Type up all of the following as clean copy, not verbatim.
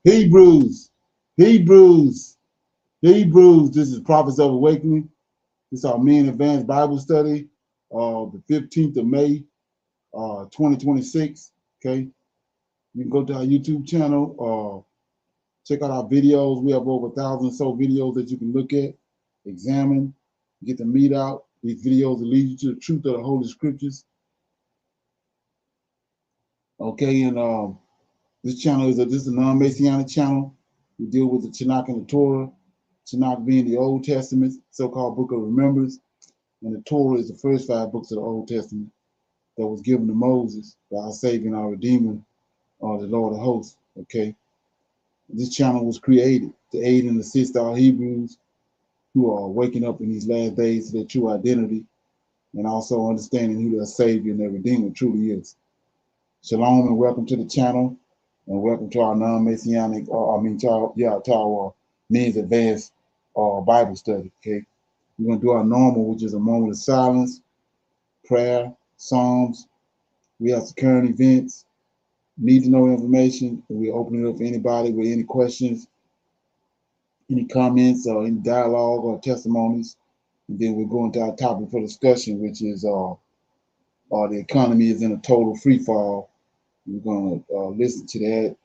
Hebrews, Hebrews, Hebrews. This is Prophets of Awakening. This is our main advanced Bible study, the 15th of May, 2026. Okay, you can go to our YouTube channel, check out our videos. We have over 1,000 or so videos that you can look at, examine, get the meat out. These videos will lead you to the truth of the Holy Scriptures. Okay, and this channel this is a non-Messianic channel. We deal with the Tanak and the Torah. Tanak being the Old Testament, so-called Book of Remembrance, and the Torah is the first 5 books of the Old Testament that was given to Moses by our Savior and our Redeemer, the Lord of Hosts. Okay, this channel was created to aid and assist our Hebrews who are waking up in these last days to their true identity and also understanding who their Savior and their Redeemer truly is. Shalom and welcome to the channel, and welcome to our non-Messianic, to our men's advanced Bible study. Okay, we're gonna do our normal, which is a moment of silence, prayer, psalms. We have some current events, need to know information, and we open it up for anybody with any questions, any comments, or any dialogue or testimonies. And then we're going to our topic for discussion, which is the economy is in a total free fall. We're going to listen to that,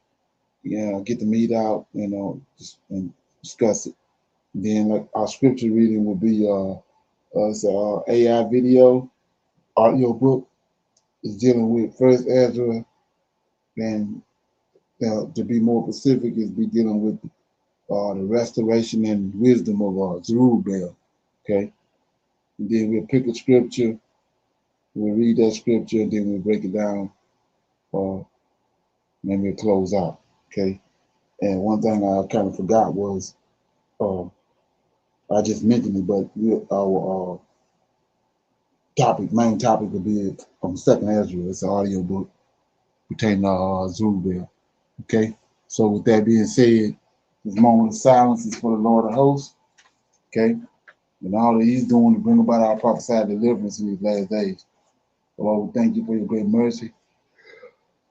get the meat out, and discuss it. And then, like our scripture reading will be it's a AI video, audio book. Is dealing with First Ezra, and to be more specific, is be dealing with the restoration and wisdom of Zerubbabel. Okay, and then we'll pick a scripture, we'll read that scripture, and then we'll break it down, and then we'll close out. Okay, and one thing I kind of forgot was I just mentioned it, but our main topic will be from Second Ezra. It's an audio book pertaining to Zerubbabel. Okay, so with that being said, this moment of silence is for the Lord of Hosts. Okay, and all that He's doing to bring about our prophesied deliverance in these last days. Lord, we thank you for your great mercy,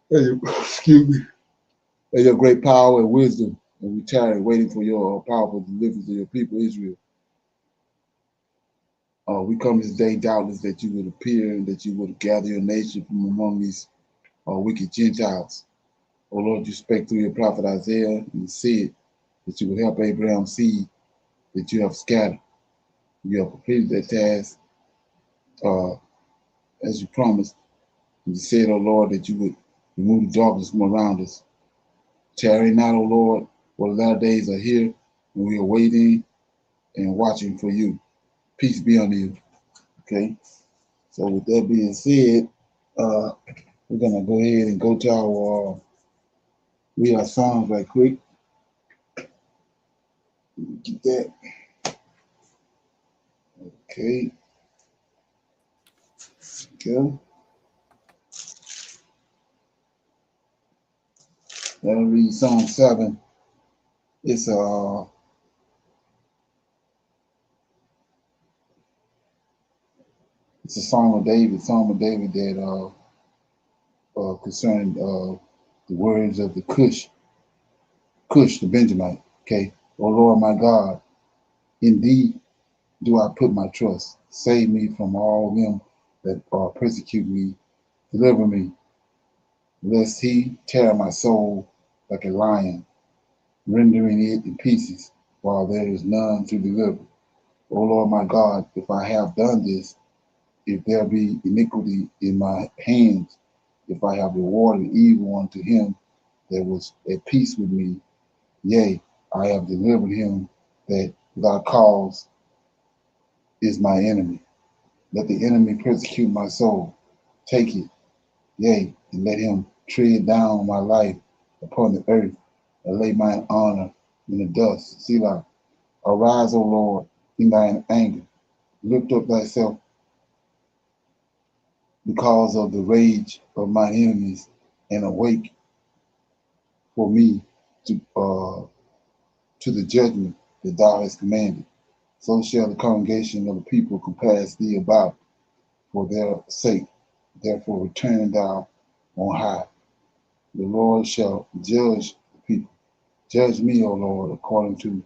and excuse me, and your great power and wisdom. And we tarry waiting for your powerful deliverance of your people, Israel. We come this day doubtless that you would appear and that you would gather your nation from among these wicked Gentiles. Oh Lord, you spake through your prophet Isaiah and said that you would help Abraham's seed that you have scattered. You have completed that task as you promised. And you said, oh Lord, that you would remove the darkness from around us. Tarry not, O Lord, for the latter days are here, and we are waiting and watching for you. Peace be unto you. Okay. So with that being said, we're gonna go ahead and go to our read our Psalms right quick. Get that. Okay. Go. That'll read Psalm 7. It's it's a Psalm of David that concerning the words of the Cush, the Benjamite. Okay. O Lord my God, in thee do I put my trust. Save me from all them that persecute me. Deliver me, lest he tear my soul like a lion, rendering it in pieces, while there is none to deliver. O Lord my God, if I have done this, if there be iniquity in my hands, if I have rewarded evil unto him that was at peace with me, yea, I have delivered him that without cause is my enemy. Let the enemy persecute my soul. Take it, yea, and let him tread down my life upon the earth, and lay mine honor in the dust. Selah. Arise, O Lord, in thine anger. Lift up thyself because of the rage of my enemies, and awake for me to the judgment that thou hast commanded. So shall the congregation of the people compass thee about for their sake. Therefore return thou on high. The Lord shall judge the people. Judge me, O Lord, according to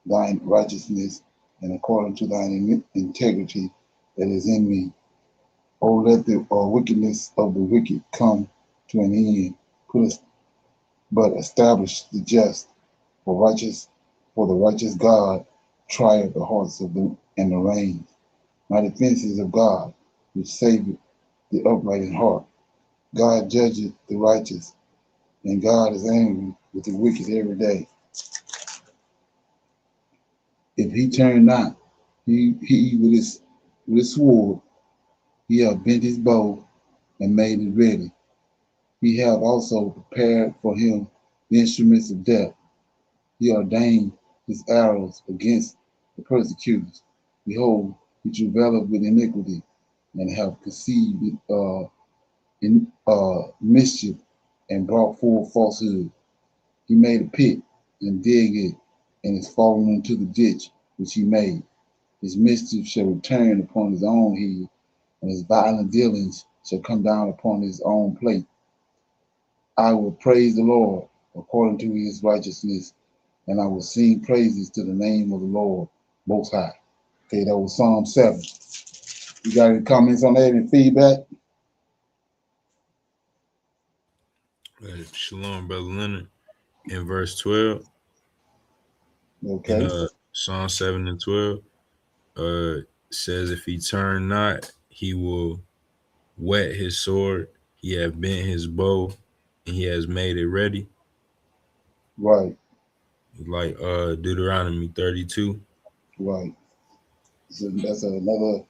thine righteousness and according to thine integrity that is in me. O let the wickedness of the wicked come to an end. Put us, but establish the just, for the righteous God trieth the hearts of them and the reins. My defense is of God, which saveth the upright in heart. God judgeth the righteous, and God is angry with the wicked every day. If he turn not, he with his sword, he hath bent his bow and made it ready. He hath also prepared for him the instruments of death. He ordained his arrows against the persecutors. Behold, he travaileth with iniquity, and have conceived in mischief, and brought forth falsehood. He made a pit and dig it, and is fallen into the ditch which he made. His mischief shall return upon his own head, and his violent dealings shall come down upon his own plate. I will praise the Lord according to his righteousness, and I will sing praises to the name of the Lord Most High. Okay, that was Psalm 7. You got any comments on that, any feedback? Shalom, Brother Leonard. In verse 12, in Okay, Psalm 7 and 12, says, if he turn not, he will whet his sword. He have bent his bow, and he has made it ready. right, Like Deuteronomy 32. right. So that's another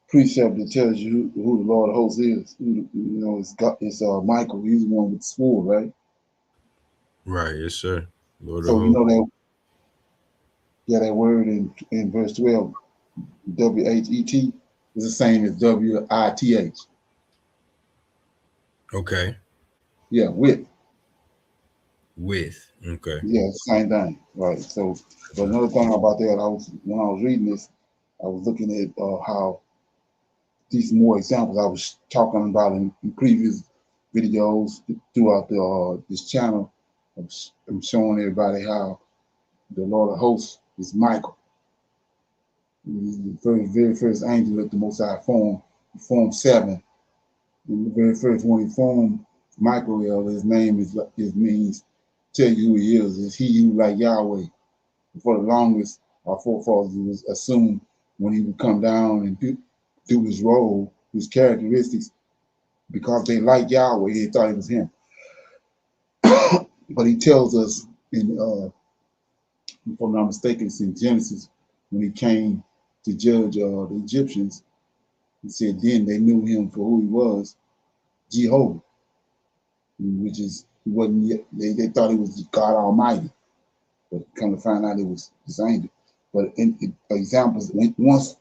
precept that tells you who the Lord of hosts is. It's Michael. He's the one with the sword, right? Right, yes, sir. Lord of So you hosts. know that word in verse 12, WHET, is the same as WITH. Okay. Yeah, with. With. Okay. Yeah, same thing, right? So, but another thing about that, when I was reading this, I was looking at how these more examples I was talking about in previous videos throughout this channel. I'm showing everybody how the Lord of Hosts is Michael. He's the very first angel that the Most High formed. He formed seven. And the very first one he formed, Michael, his name means tell you who he is he who like Yahweh. For the longest, our forefathers was assumed when he would come down and do his role, his characteristics, because they like Yahweh, they thought it was him. But he tells us if I'm not mistaken, it's in Genesis, when he came to judge the Egyptians, he said then they knew him for who he was, Jehovah, which is, he wasn't yet, they thought he was God Almighty, but come to find out it was this angel. But in examples, once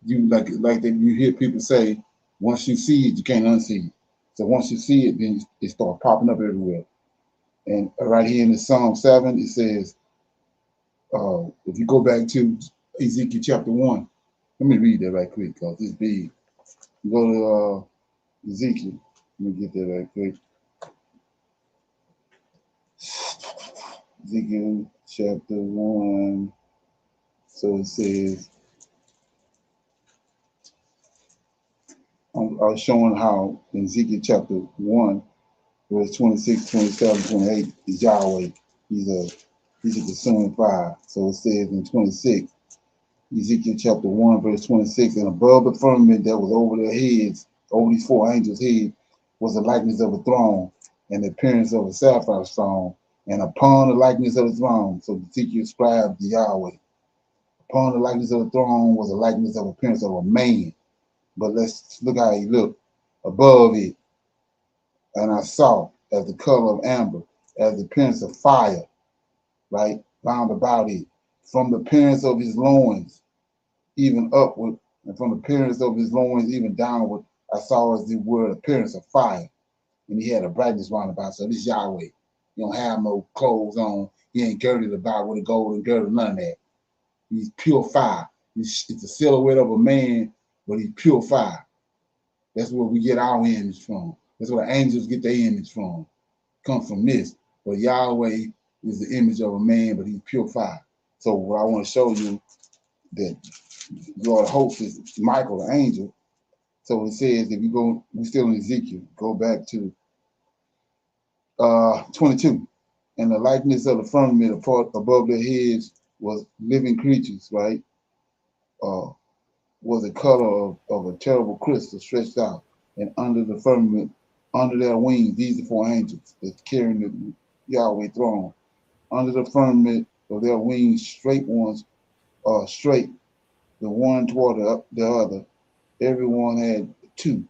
you like that you hear people say, once you see it, you can't unsee it. So once you see it, then it starts popping up everywhere. And right here in the Psalm 7, it says, if you go back to Ezekiel chapter 1, let me read that right quick because it's big. You go to Ezekiel, let me get that right quick. Ezekiel chapter 1, so it says, I was showing how in Ezekiel chapter 1, verse 26, 27, 28 is Yahweh. He's a consuming fire. So it says in 26, Ezekiel chapter 1, verse 26, and above the firmament that was over their heads, over these four angels' heads, was the likeness of a throne and the appearance of a sapphire stone. And upon the likeness of the throne, so Ezekiel described the Yahweh. Upon the likeness of the throne was the likeness of appearance of a man. But let's look how he looked above it. And I saw as the color of amber, as the appearance of fire, right, round about it. From the appearance of his loins, even upward, and from the appearance of his loins, even downward, I saw as the word appearance of fire. And he had a brightness round about. So this Yahweh. He don't have no clothes on. He ain't girded about with a golden girdle, none of that. He's pure fire. It's a silhouette of a man, but he's pure fire. That's where we get our image from. That's where the angels get their image from. Come from this. But Yahweh is the image of a man, but he's pure fire. So what I want to show you that Lord of hosts is Michael, the angel. So it says, if you go, we're still in Ezekiel, go back to 22. And the likeness of the firmament above their heads was living creatures, right? Was a color of a terrible crystal stretched out. And under the firmament, under their wings, these are four angels that's carrying the Yahweh throne. Under the firmament of their wings, straight ones, straight, the one toward the other. Everyone had two,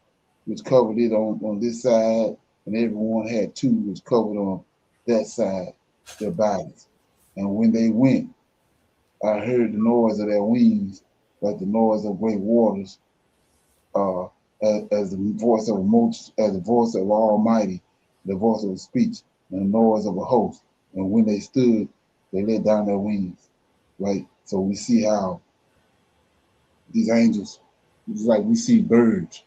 which covered it on this side, and everyone had two, which covered on that side, their bodies. And when they went, I heard the noise of their wings, like the noise of great waters, uh, as the voice of as the voice of Almighty, the voice of speech, and the noise of a host. And when they stood, they let down their wings, right? So we see how these angels, it's like we see birds,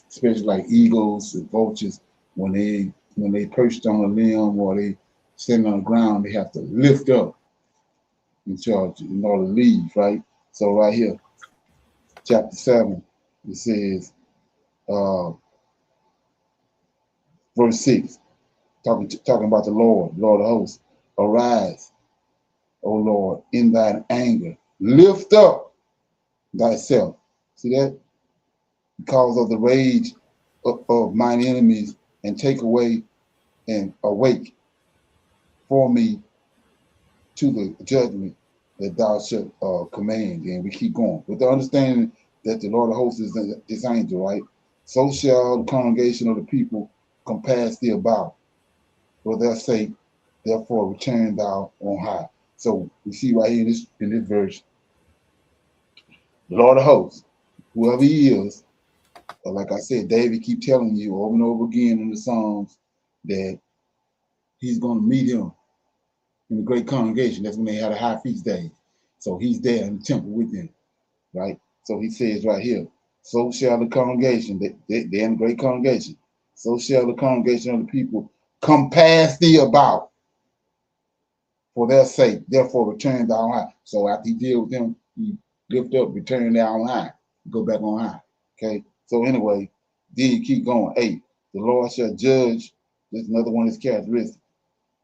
especially like eagles and vultures, when they perched on a limb or they stand on the ground, they have to lift up in order to leave, right? So right here, chapter 7, it says, uh, verse 6, talking about the Lord of hosts, arise, O Lord, in thine anger, lift up thyself. See that? Because of the rage of mine enemies, and take away and awake for me to the judgment that thou shalt command. And we keep going with the understanding that the Lord of hosts is this angel, right? So shall the congregation of the people compass thee about for their sake, therefore return thou on high. So we see right here in this verse, the Lord of hosts, whoever he is, like I said, David keep telling you over and over again in the Psalms that he's going to meet him in the great congregation. That's when they had a high feast day. So he's there in the temple with them, right? So he says right here, so shall the congregation, they're in the great congregation, so shall the congregation of the people compass thee about for their sake, therefore return thou on high. So after he deal with them, he lift up, return thou on high, go back on high. Okay. So anyway, then you keep going. 8, the Lord shall judge. That's another one of his characteristics.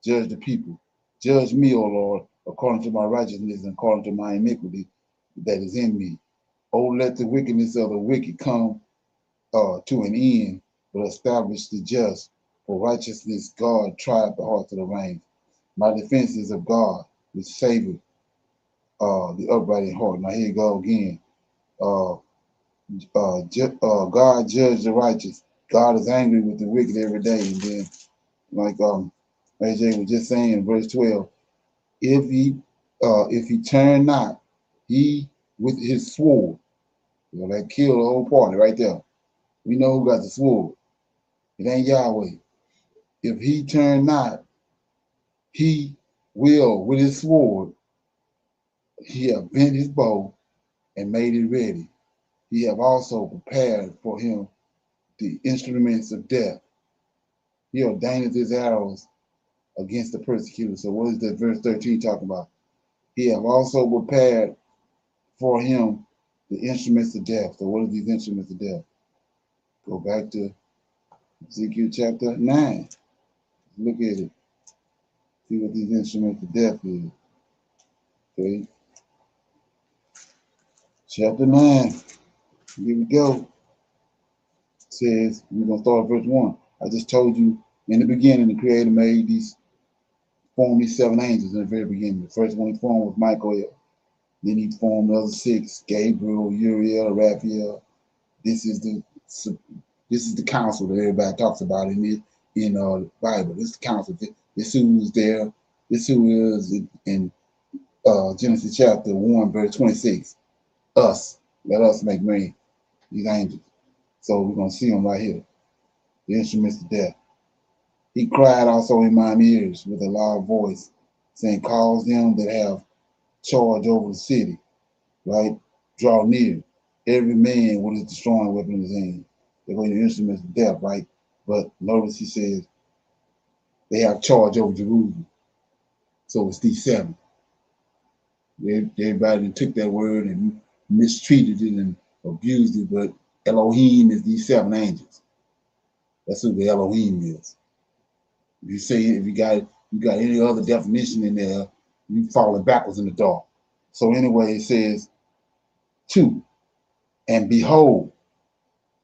Judge the people. Judge me, O Lord, according to my righteousness and according to my iniquity that is in me. Oh, let the wickedness of the wicked come to an end, but establish the just. For righteousness, God trieth the hearts of the reins. My defense is of God, which saveth the upright in heart. Now here you go again. God judge the righteous. God is angry with the wicked every day. And then, like AJ was just saying in verse 12, if he turn not, he with his sword, that killed the whole party right there. We know who got the sword. It ain't Yahweh. If he turn not, he will with his sword. He have bent his bow and made it ready. He have also prepared for him the instruments of death. He ordained his arrows against the persecutor. So what is that verse 13 talking about? He have also prepared for him the instruments of death. So what are these instruments of death? Go back to Ezekiel chapter 9. Look at it. See what these instruments of death is. Okay. Chapter 9. Here we go. It says, we're going to start at verse 1. I just told you in the beginning, the Creator formed these 7 angels in the very beginning. The first one he formed was Michael. Then he formed the other 6, Gabriel, Uriel, Raphael. This is the council that everybody talks about in the Bible. This is the council. This who is there. This who is in Genesis chapter 1, verse 26. Us. Let us make man. These angels. So we're going to see them right here. The instruments of death. He cried also in mine ears with a loud voice, saying, cause them that have charge over the city, right? Draw near, every man with his destroying weapon in his hand. They're going to instruments of death, right? But notice he says they have charge over Jerusalem. So it's these 7. Everybody took that word and mistreated it and abused it, but Elohim is these 7 angels. That's who the Elohim is. If you say, if you got any other definition in there, you falling backwards in the dark. So anyway, it says 2, and behold,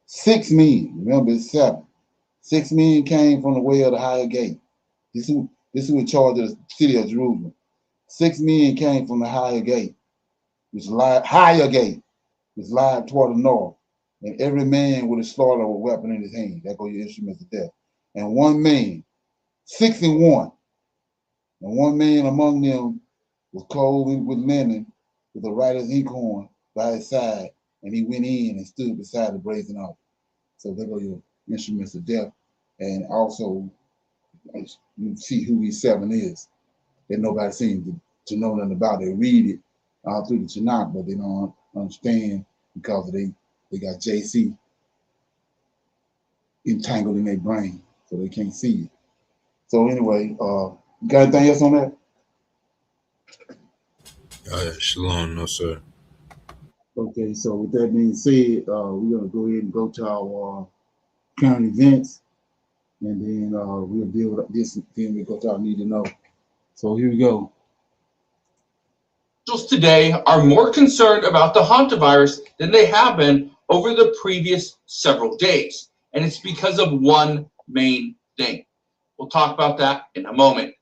6 men. Remember, it's 7. 6 men came from the way of the higher gate. This is who in charge of the city of Jerusalem. 6 men came from the higher gate, which lied toward the north, and every man with a sword or a weapon in his hand. That go your instruments of death. And 1 man, 6 and 1, and 1 man among them was clothed with linen, with a writer's inkhorn by his side, and he went in and stood beside the brazen altar. So there go your instruments of death, and also you see who these 7 is. That nobody seems to know nothing about. They read it all through the Tanak, but they don't understand because they got JC entangled in their brain, so they can't see it. So anyway, you got anything else on that? Shalom, no sir. Okay, so with that being said, we're gonna go ahead and go to our current events, and then we'll deal with this. Then we go to our need to know. So here we go. Today are more concerned about the hantavirus than they have been over the previous several days, and it's because of one main thing. We'll talk about that in a moment,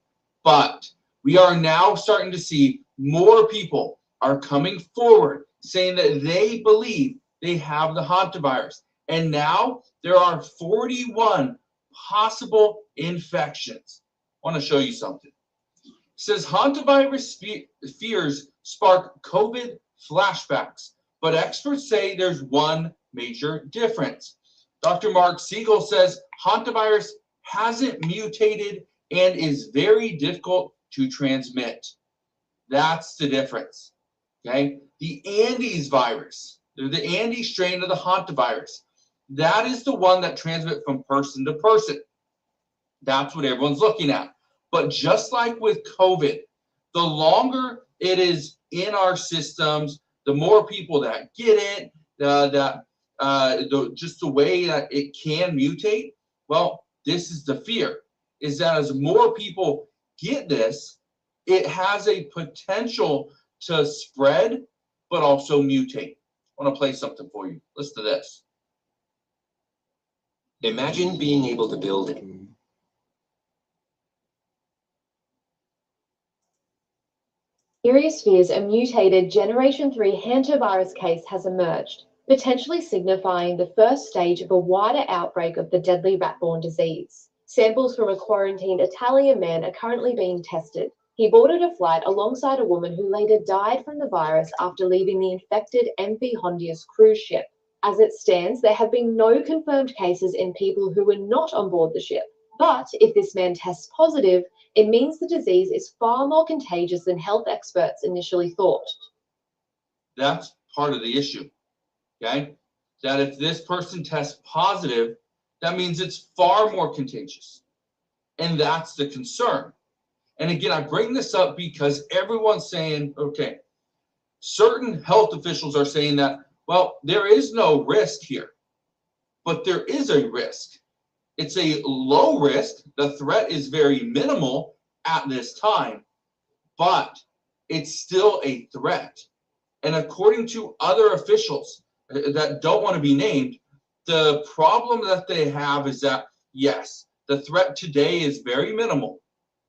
but we are now starting to see more people are coming forward saying that they believe they have the hantavirus, and now there are 41 possible infections. I want to show you something. It says hantavirus fears spark COVID flashbacks, but experts say there's one major difference. Dr. Mark Siegel says hantavirus hasn't mutated and is very difficult to transmit. That's the difference. Okay, the Andes virus, the Andes strain of the hantavirus, that is the one that transmits from person to person. That's what everyone's looking at. But just like with COVID, the longer it is in our systems, the more people that get it, just the way that it can mutate. Well, this is the fear, is that as more people get this, it has a potential to spread, but also mutate. I want to play something for you. Listen to this. Imagine being able to build it. Serious fears a mutated Generation 3 hantavirus case has emerged, potentially signifying the first stage of a wider outbreak of the deadly rat-borne disease. Samples from a quarantined Italian man are currently being tested. He boarded a flight alongside a woman who later died from the virus after leaving the infected MV Hondius cruise ship. As it stands, there have been no confirmed cases in people who were not on board the ship. But if this man tests positive, it means the disease is far more contagious than health experts initially thought. That's part of the issue, okay? That if this person tests positive, that means it's far more contagious. And that's the concern. And again, I bring this up because everyone's saying, okay, certain health officials are saying that, well, there is no risk here, but there is a risk. It's a low risk. The threat is very minimal at this time, but it's still a threat. And according to other officials that don't want to be named, the problem that they have is that, yes, the threat today is very minimal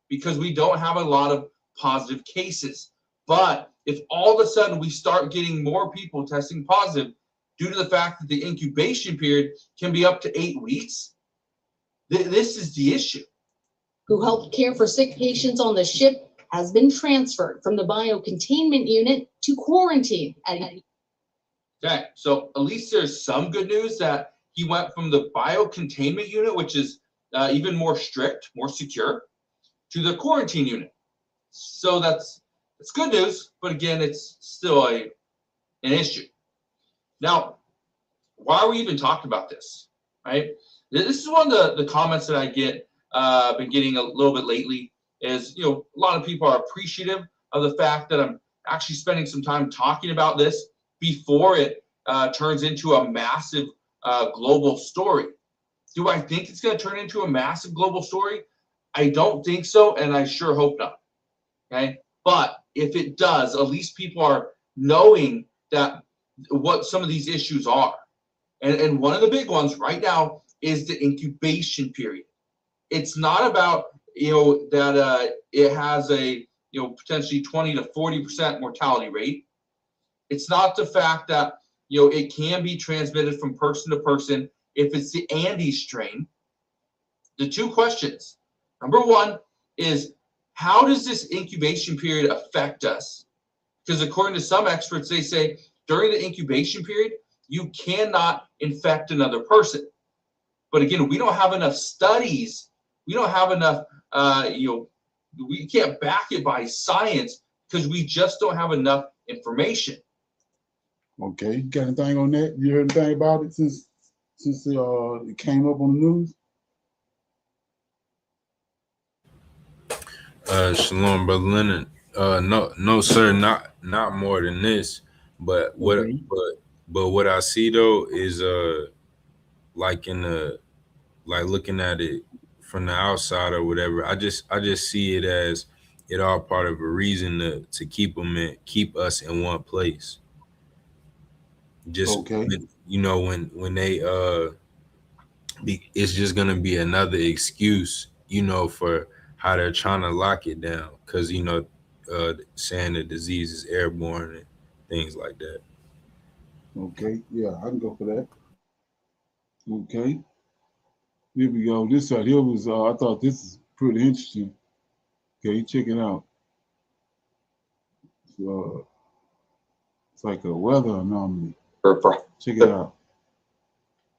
because we don't have a lot of positive cases. But if all of a sudden we start getting more people testing positive due to the fact that the incubation period can be up to 8 weeks, this is the issue. Who helped care for sick patients on the ship has been transferred from the biocontainment unit to quarantine. Okay, so at least there's some good news that he went from the biocontainment unit, which is even more strict, more secure, to the quarantine unit. So that's good news, but again, it's still an issue. Now, why are we even talking about this, right? This is one of the comments that I get, been getting a little bit lately, is, a lot of people are appreciative of the fact that I'm actually spending some time talking about this before it turns into a massive global story. Do I think it's going to turn into a massive global story? I don't think so, and I sure hope not. Okay, but if it does, at least people are knowing that what some of these issues are. And one of the big ones right now is the incubation period. It's not about that it has a potentially 20 to 40% mortality rate. It's not the fact that it can be transmitted from person to person if it's the Andes strain. The two questions. Number one is, how does this incubation period affect us? Because according to some experts, they say during the incubation period, you cannot infect another person. But again, we don't have enough studies. We don't have enough, we can't back it by science because we just don't have enough information. Okay, you got anything on that? You heard anything about it since it came up on the news? Shalom, brother Leonard. No, sir, not more than this. But Okay. what I see though is like looking at it from the outside or whatever. I just see it as it all part of a reason to keep us in one place. Just Okay. when they it's just gonna be another excuse, for how they're trying to lock it down, because saying the disease is airborne and things like that. Okay. Yeah, I can go for that. Okay. Here we go. This right here was I thought this is pretty interesting. Okay, check it out. It's like a weather anomaly. Check it out.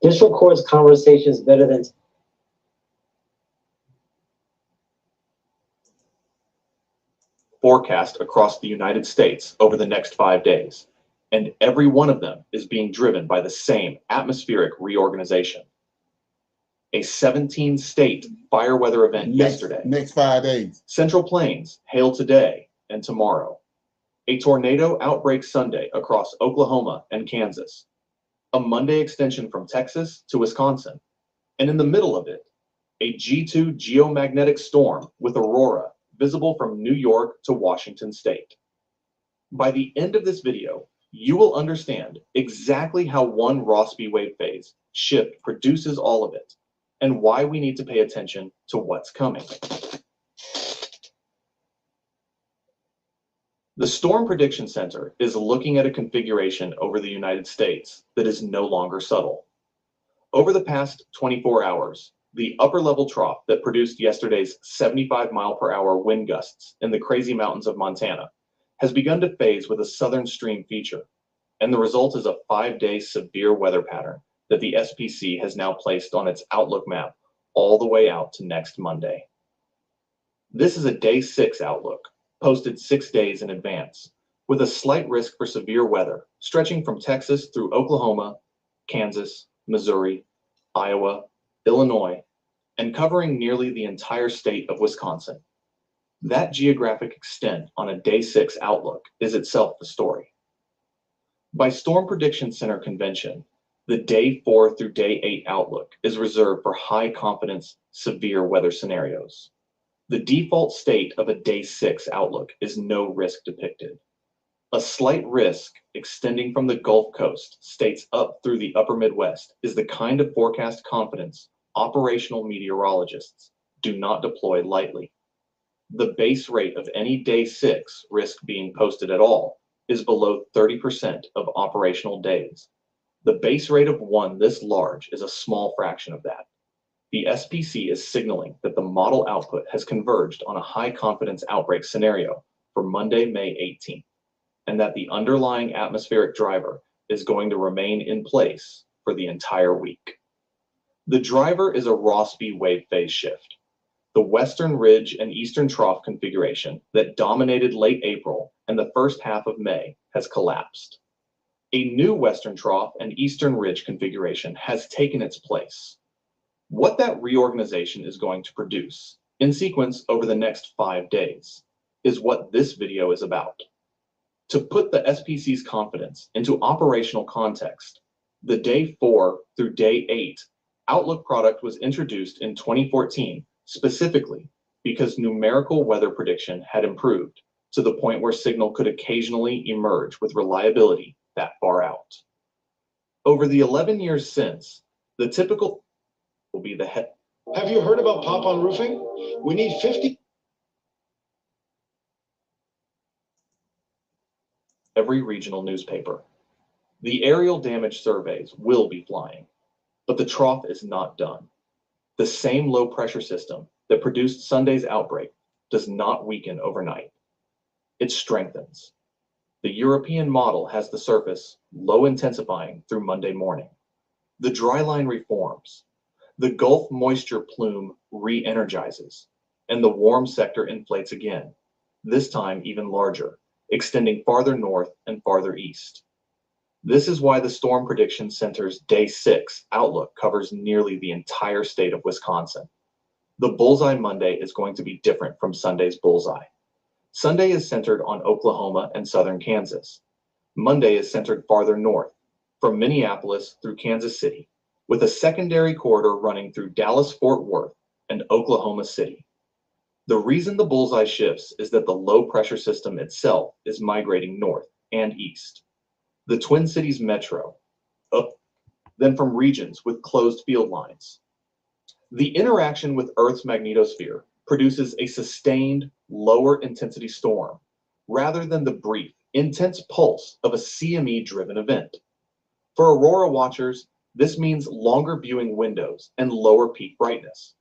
This records conversations better than forecast across the United States over the next 5 days, and every one of them is being driven by the same atmospheric reorganization. A 17-state fire weather event yesterday. Next 5 days. Central Plains, hail today and tomorrow. A tornado outbreak Sunday across Oklahoma and Kansas. A Monday extension from Texas to Wisconsin. And in the middle of it, a G2 geomagnetic storm with aurora visible from New York to Washington State. By the end of this video, you will understand exactly how one Rossby wave phase shift produces all of it, and why we need to pay attention to what's coming. The Storm Prediction Center is looking at a configuration over the United States that is no longer subtle. Over the past 24 hours, the upper-level trough that produced yesterday's 75-mile-per-hour wind gusts in the Crazy Mountains of Montana has begun to phase with a southern stream feature, and the result is a 5-day severe weather pattern that the SPC has now placed on its outlook map all the way out to next Monday. This is a day 6 outlook, posted 6 days in advance, with a slight risk for severe weather stretching from Texas through Oklahoma, Kansas, Missouri, Iowa, Illinois, and covering nearly the entire state of Wisconsin. That geographic extent on a day 6 outlook is itself the story. By Storm Prediction Center convention, the day 4 through day 8 outlook is reserved for high confidence, severe weather scenarios. The default state of a day 6 outlook is no risk depicted. A slight risk extending from the Gulf Coast states up through the upper Midwest is the kind of forecast confidence operational meteorologists do not deploy lightly. The base rate of any day 6 risk being posted at all is below 30% of operational days. The base rate of 1 this large is a small fraction of that. The SPC is signaling that the model output has converged on a high confidence outbreak scenario for Monday, May 18th, and that the underlying atmospheric driver is going to remain in place for the entire week. The driver is a Rossby wave phase shift. The Western Ridge and Eastern Trough configuration that dominated late April and the first half of May has collapsed. A new Western Trough and Eastern Ridge configuration has taken its place. What that reorganization is going to produce in sequence over the next 5 days, is what this video is about. To put the SPC's confidence into operational context, the day 4 through day 8 Outlook product was introduced in 2014 specifically because numerical weather prediction had improved to the point where signal could occasionally emerge with reliability that far out. Over the 11 years since, the typical will be the head. Have you heard about pop-on roofing? We need 50. Every regional newspaper. The aerial damage surveys will be flying, but the trough is not done. The same low pressure system that produced Sunday's outbreak does not weaken overnight. It strengthens. The European model has the surface low intensifying through Monday morning. The dry line reforms. The Gulf moisture plume re-energizes, and the warm sector inflates again, this time even larger, extending farther north and farther east. This is why the Storm Prediction Center's Day 6 outlook covers nearly the entire state of Wisconsin. The Bullseye Monday is going to be different from Sunday's Bullseye. Sunday is centered on Oklahoma and southern Kansas. Monday is centered farther north, from Minneapolis through Kansas City, with a secondary corridor running through Dallas-Fort Worth and Oklahoma City. The reason the bullseye shifts is that the low pressure system itself is migrating north and east. The Twin Cities metro, then from regions with closed field lines. The interaction with Earth's magnetosphere produces a sustained, lower intensity storm, rather than the brief, intense pulse of a CME-driven event. For aurora watchers, this means longer viewing windows and lower peak brightness.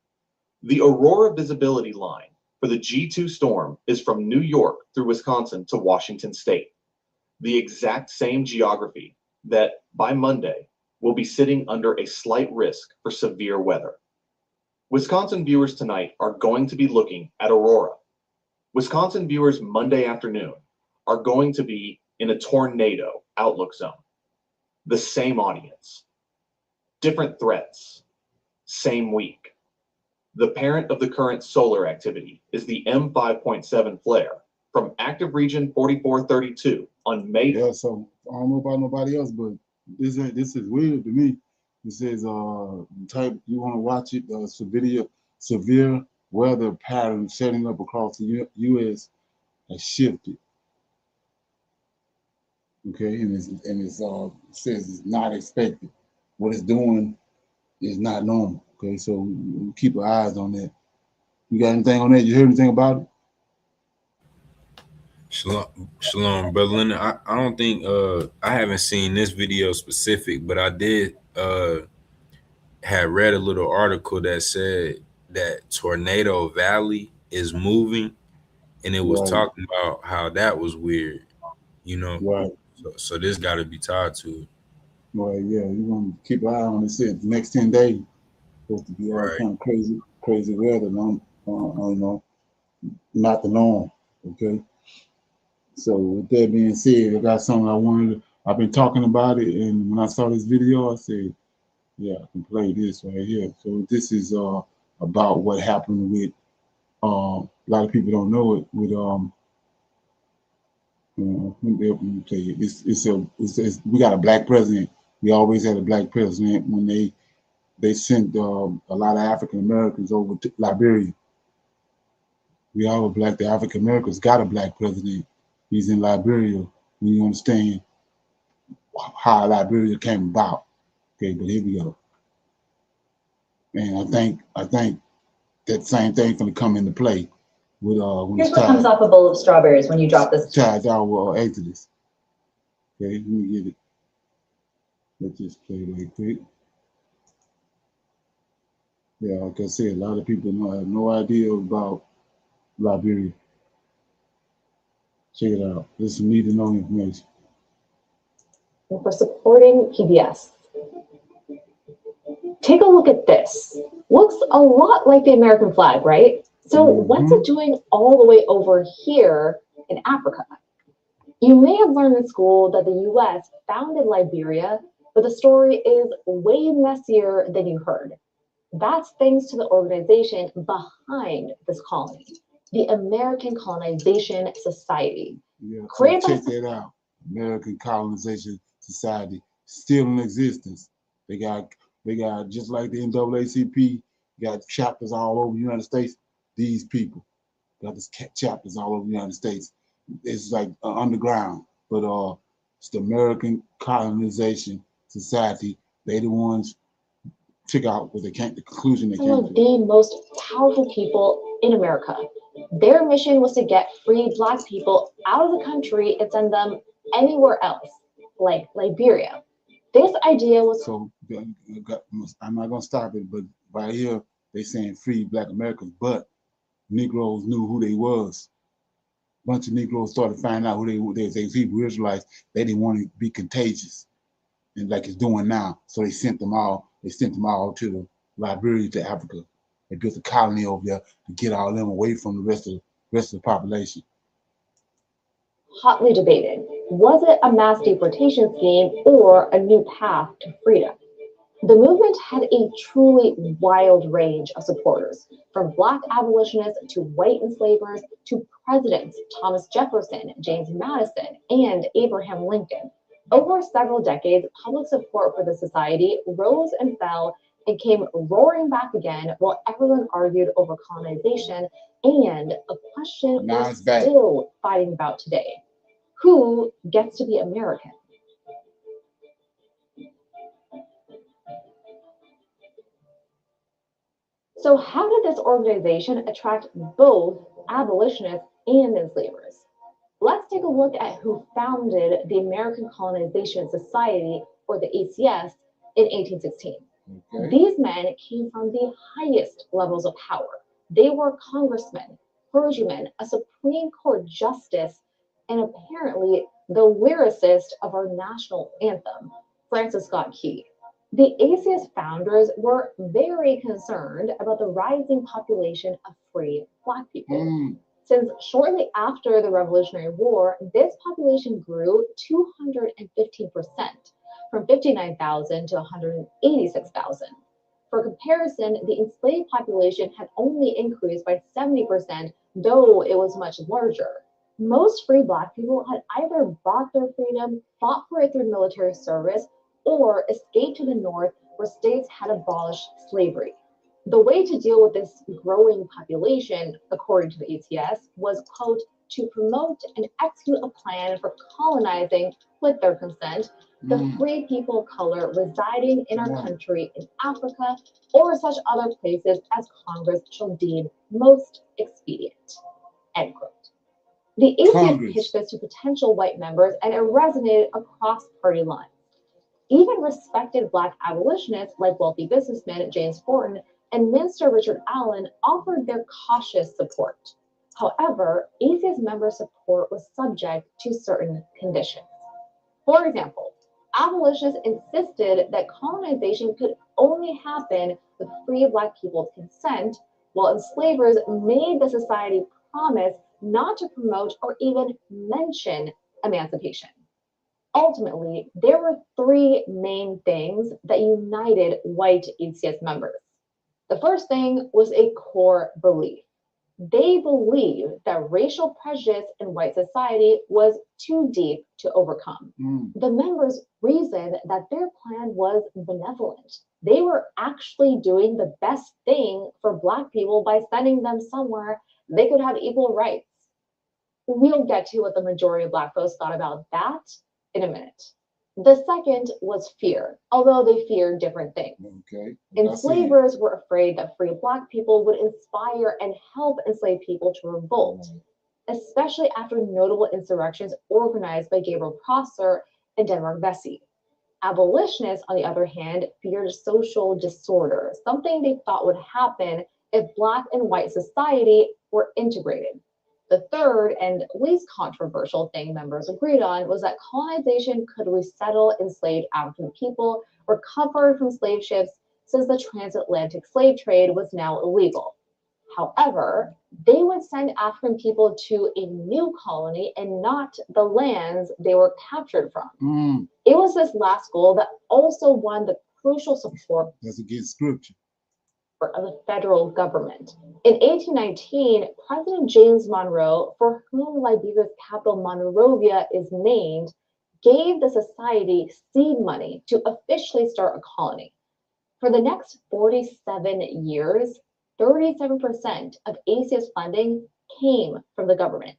The aurora visibility line for the G2 storm is from New York through Wisconsin to Washington State, the exact same geography that, by Monday, will be sitting under a slight risk for severe weather. Wisconsin viewers tonight are going to be looking at aurora. Wisconsin viewers Monday afternoon are going to be in a tornado outlook zone. The same audience. Different threats. Same week. The parent of the current solar activity is the M5.7 flare from active region 4432 on May. Yeah, so I don't know about nobody else, but this is weird to me. It says type you want to watch it, severe weather pattern setting up across the U.S. has shifted. Okay, and it says it's not expected. What it's doing is not normal. Okay, so we keep our eyes on that. You got anything on that? You heard anything about it? Shalom, brother Leonard. I don't think I haven't seen this video specific, but I did had read a little article that said that Tornado Valley is moving, and it was talking about how that was weird, you know. Right. So this got to be tied to it. Right. Yeah, you want to keep an eye on it. The next 10 days supposed to be all kind of crazy weather. You know, not the norm. Okay. So with that being said, I got something I've been talking about it, and when I saw this video, I said, yeah, I can play this right here. So this is about what happened with a lot of people don't know it with let me tell you, it's we got a black president. We always had a black president when they sent a lot of African Americans over to Liberia. We all were black. The African Americans got a black president. He's in Liberia. When you understand how Liberia came about. Okay, but here we go. And I think that same thing's gonna come into play with when here's what comes off a bowl of strawberries when you drop this. Ties our Exodus. Okay, let me get it. Let's just play right quick. Yeah, like I said, a lot of people have no idea about Liberia. Check it out. This is need to know information. And for supporting PBS. Take a look at this. Looks a lot like the American flag, right? So what's it doing all the way over here in Africa? You may have learned in school that the US founded Liberia, but the story is way messier than you heard. That's thanks to the organization behind this colony, the American Colonization Society. Yeah, so Created by check that out. American Colonization Society, still in existence. They got just like the NAACP, got chapters all over the United States. These people got this chapters all over the United States. It's like underground, but it's the American Colonization Society. They the ones figure out what they can't, the conclusion they some came of to. the most powerful people in America. Their mission was to get free Black people out of the country and send them anywhere else, like Liberia. This idea was So I'm not gonna stop it, but right here they saying free Black Americans, but Negroes knew who they was. Bunch of Negroes started finding out who they were. They was Hebrew Israelites. They didn't want to be contagious, and like it's doing now. So they sent them all. They sent them all to the Liberia, to Africa. They built a colony over there to get all them away from the rest of the population. hotly debated. Was it a mass deportation scheme or a new path to freedom? The movement had a truly wild range of supporters, from Black abolitionists to white enslavers to presidents Thomas Jefferson, James Madison, and Abraham Lincoln. Over several decades, public support for the society rose and fell and came roaring back again while everyone argued over colonization and a question we're still fighting about today. Who gets to be American? So how did this organization attract both abolitionists and enslavers? Let's take a look at who founded the American Colonization Society, or the ACS, in 1816. Okay. These men came from the highest levels of power. They were congressmen, clergymen, a Supreme Court justice, and apparently the lyricist of our national anthem, Francis Scott Key. The ACS founders were very concerned about the rising population of free Black people. Since shortly after the Revolutionary War, this population grew 215%, from 59,000 to 186,000. For comparison, the enslaved population had only increased by 70%, though it was much larger. Most free Black people had either bought their freedom, fought for it through military service, or escaped to the North, where states had abolished slavery. The way to deal with this growing population, according to the ACS, was, quote, to promote and execute a plan for colonizing, with their consent, the free people of color residing in our country in Africa or such other places as Congress shall deem most expedient, end quote. The ACS pitched this to potential white members, and it resonated across party lines. Even respected Black abolitionists like wealthy businessman James Forten and Minister Richard Allen offered their cautious support. However, ACS member support was subject to certain conditions. For example, abolitionists insisted that colonization could only happen with free Black people's consent, while enslavers made the society promise not to promote or even mention emancipation. Ultimately, there were three main things that united white ACS members. The first thing was a core belief. They believed that racial prejudice in white society was too deep to overcome. The members reasoned that their plan was benevolent. They were actually doing the best thing for Black people by sending them somewhere they could have equal rights. We'll get to what the majority of Black folks thought about that in a minute. The second was fear, although they feared different things. Okay. Enslavers were afraid that free Black people would inspire and help enslaved people to revolt, especially after notable insurrections organized by Gabriel Prosser and Denmark Vesey. Abolitionists, on the other hand, feared social disorder, something they thought would happen if Black and white society were integrated. The third and least controversial thing members agreed on was that colonization could resettle enslaved African people recovered from slave ships, since the transatlantic slave trade was now illegal. However, they would send African people to a new colony and not the lands they were captured from. It was this last goal that also won the crucial support. That's against scripture. of the federal government. In 1819, President James Monroe, for whom Liberia's capital Monrovia is named, gave the society seed money to officially start a colony. For the next 47 years, 37% of ACS funding came from the government.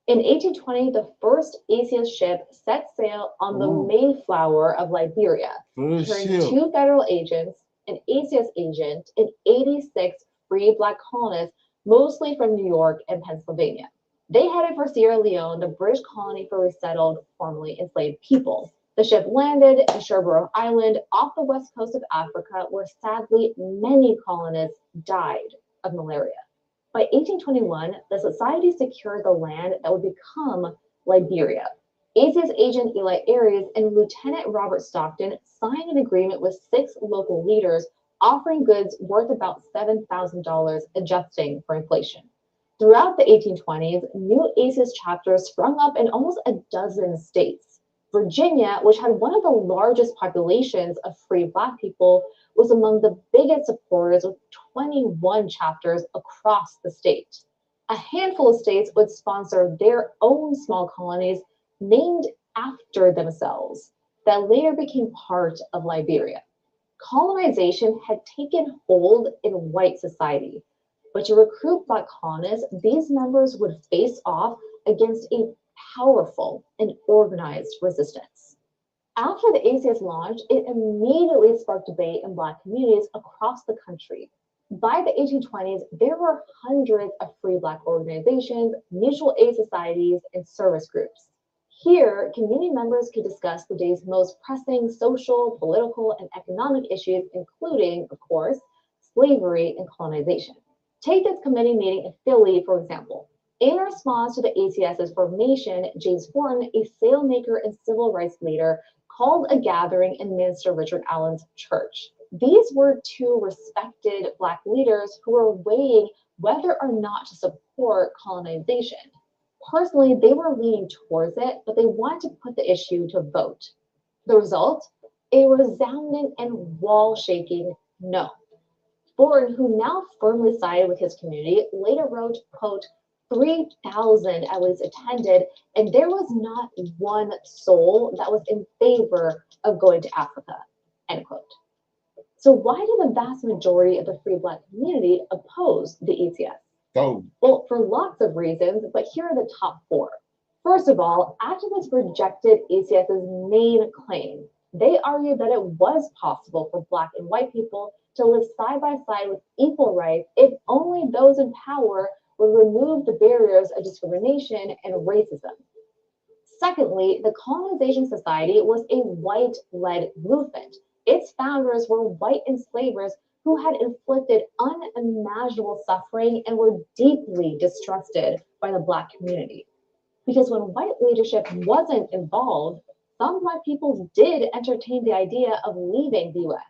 In 1820, the first ACS ship set sail on the Mayflower of Liberia, carrying 2 federal agents, an ACS agent, and 86 free Black colonists, mostly from New York and Pennsylvania. They headed for Sierra Leone, the British colony for resettled, formerly enslaved people. The ship landed in Cherbourg Island off the west coast of Africa, where sadly many colonists died of malaria. By 1821, the society secured the land that would become Liberia. ACS agent Eli Aries and Lieutenant Robert Stockton signed an agreement with 6 local leaders, offering goods worth about $7,000, adjusting for inflation. Throughout the 1820s, new ACS chapters sprung up in almost a dozen states. Virginia, which had one of the largest populations of free Black people, was among the biggest supporters, with 21 chapters across the state. A handful of states would sponsor their own small colonies named after themselves that later became part of Liberia. Colonization had taken hold in white society, but to recruit Black colonists, these members would face off against a powerful and organized resistance. After the ACS launched, it immediately sparked debate in Black communities across the country. By the 1820s, there were hundreds of free Black organizations, mutual aid societies, and service groups. Here, community members could discuss the day's most pressing social, political, and economic issues, including, of course, slavery and colonization. Take this committee meeting in Philly, for example. In response to the ACS's formation, James Fortin, a sailmaker and civil rights leader, called a gathering in Minister Richard Allen's church. These were 2 respected Black leaders who were weighing whether or not to support colonization. Personally, they were leaning towards it, but they wanted to put the issue to vote. The result? A resounding and wall-shaking no. Fortin, who now firmly sided with his community, later wrote, quote, 3,000 at least attended, and there was not one soul that was in favor of going to Africa, end quote. So why did the vast majority of the free Black community oppose the ACS? Well, for lots of reasons, but here are the top 4. First of all, activists rejected ACS's main claim. They argued that it was possible for Black and white people to live side by side with equal rights if only those in power would remove the barriers of discrimination and racism. Secondly, the Colonization Society was a white-led movement. Its founders were white enslavers who had inflicted unimaginable suffering and were deeply distrusted by the Black community. Because when white leadership wasn't involved, some Black people did entertain the idea of leaving the U.S.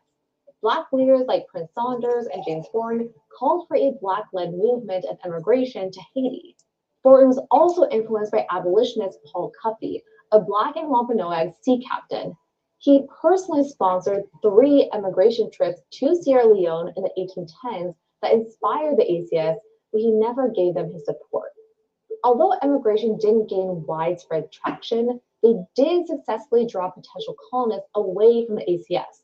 Black leaders like Prince Saunders and James Fortin called for a Black-led movement of immigration to Haiti. Fortin was also influenced by abolitionist Paul Cuffey, a Black and Wampanoag sea captain. He personally sponsored 3 immigration trips to Sierra Leone in the 1810s that inspired the ACS, but he never gave them his support. Although immigration didn't gain widespread traction, they did successfully draw potential colonists away from the ACS.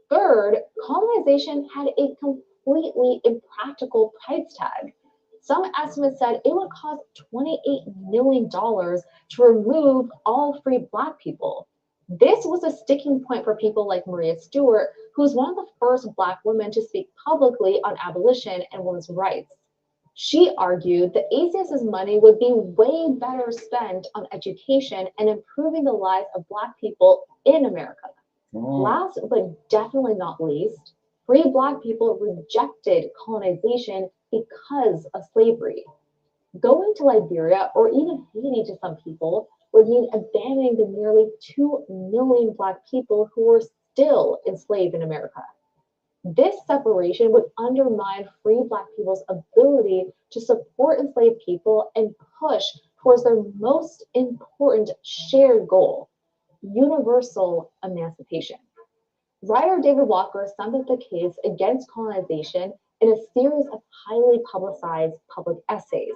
Third, colonization had a completely impractical price tag. Some estimates said it would cost $28 million to remove all free Black people. This was a sticking point for people like Maria Stewart, who was one of the first Black women to speak publicly on abolition and women's rights. She argued that ACS's money would be way better spent on education and improving the lives of Black people in America. Last but definitely not least, free Black people rejected colonization because of slavery. Going to Liberia or even Haiti to some people would mean abandoning the nearly 2 million Black people who were still enslaved in America. This separation would undermine free Black people's ability to support enslaved people and push towards their most important shared goal: universal emancipation. Writer David Walker summed up the case against colonization in a series of highly publicized public essays.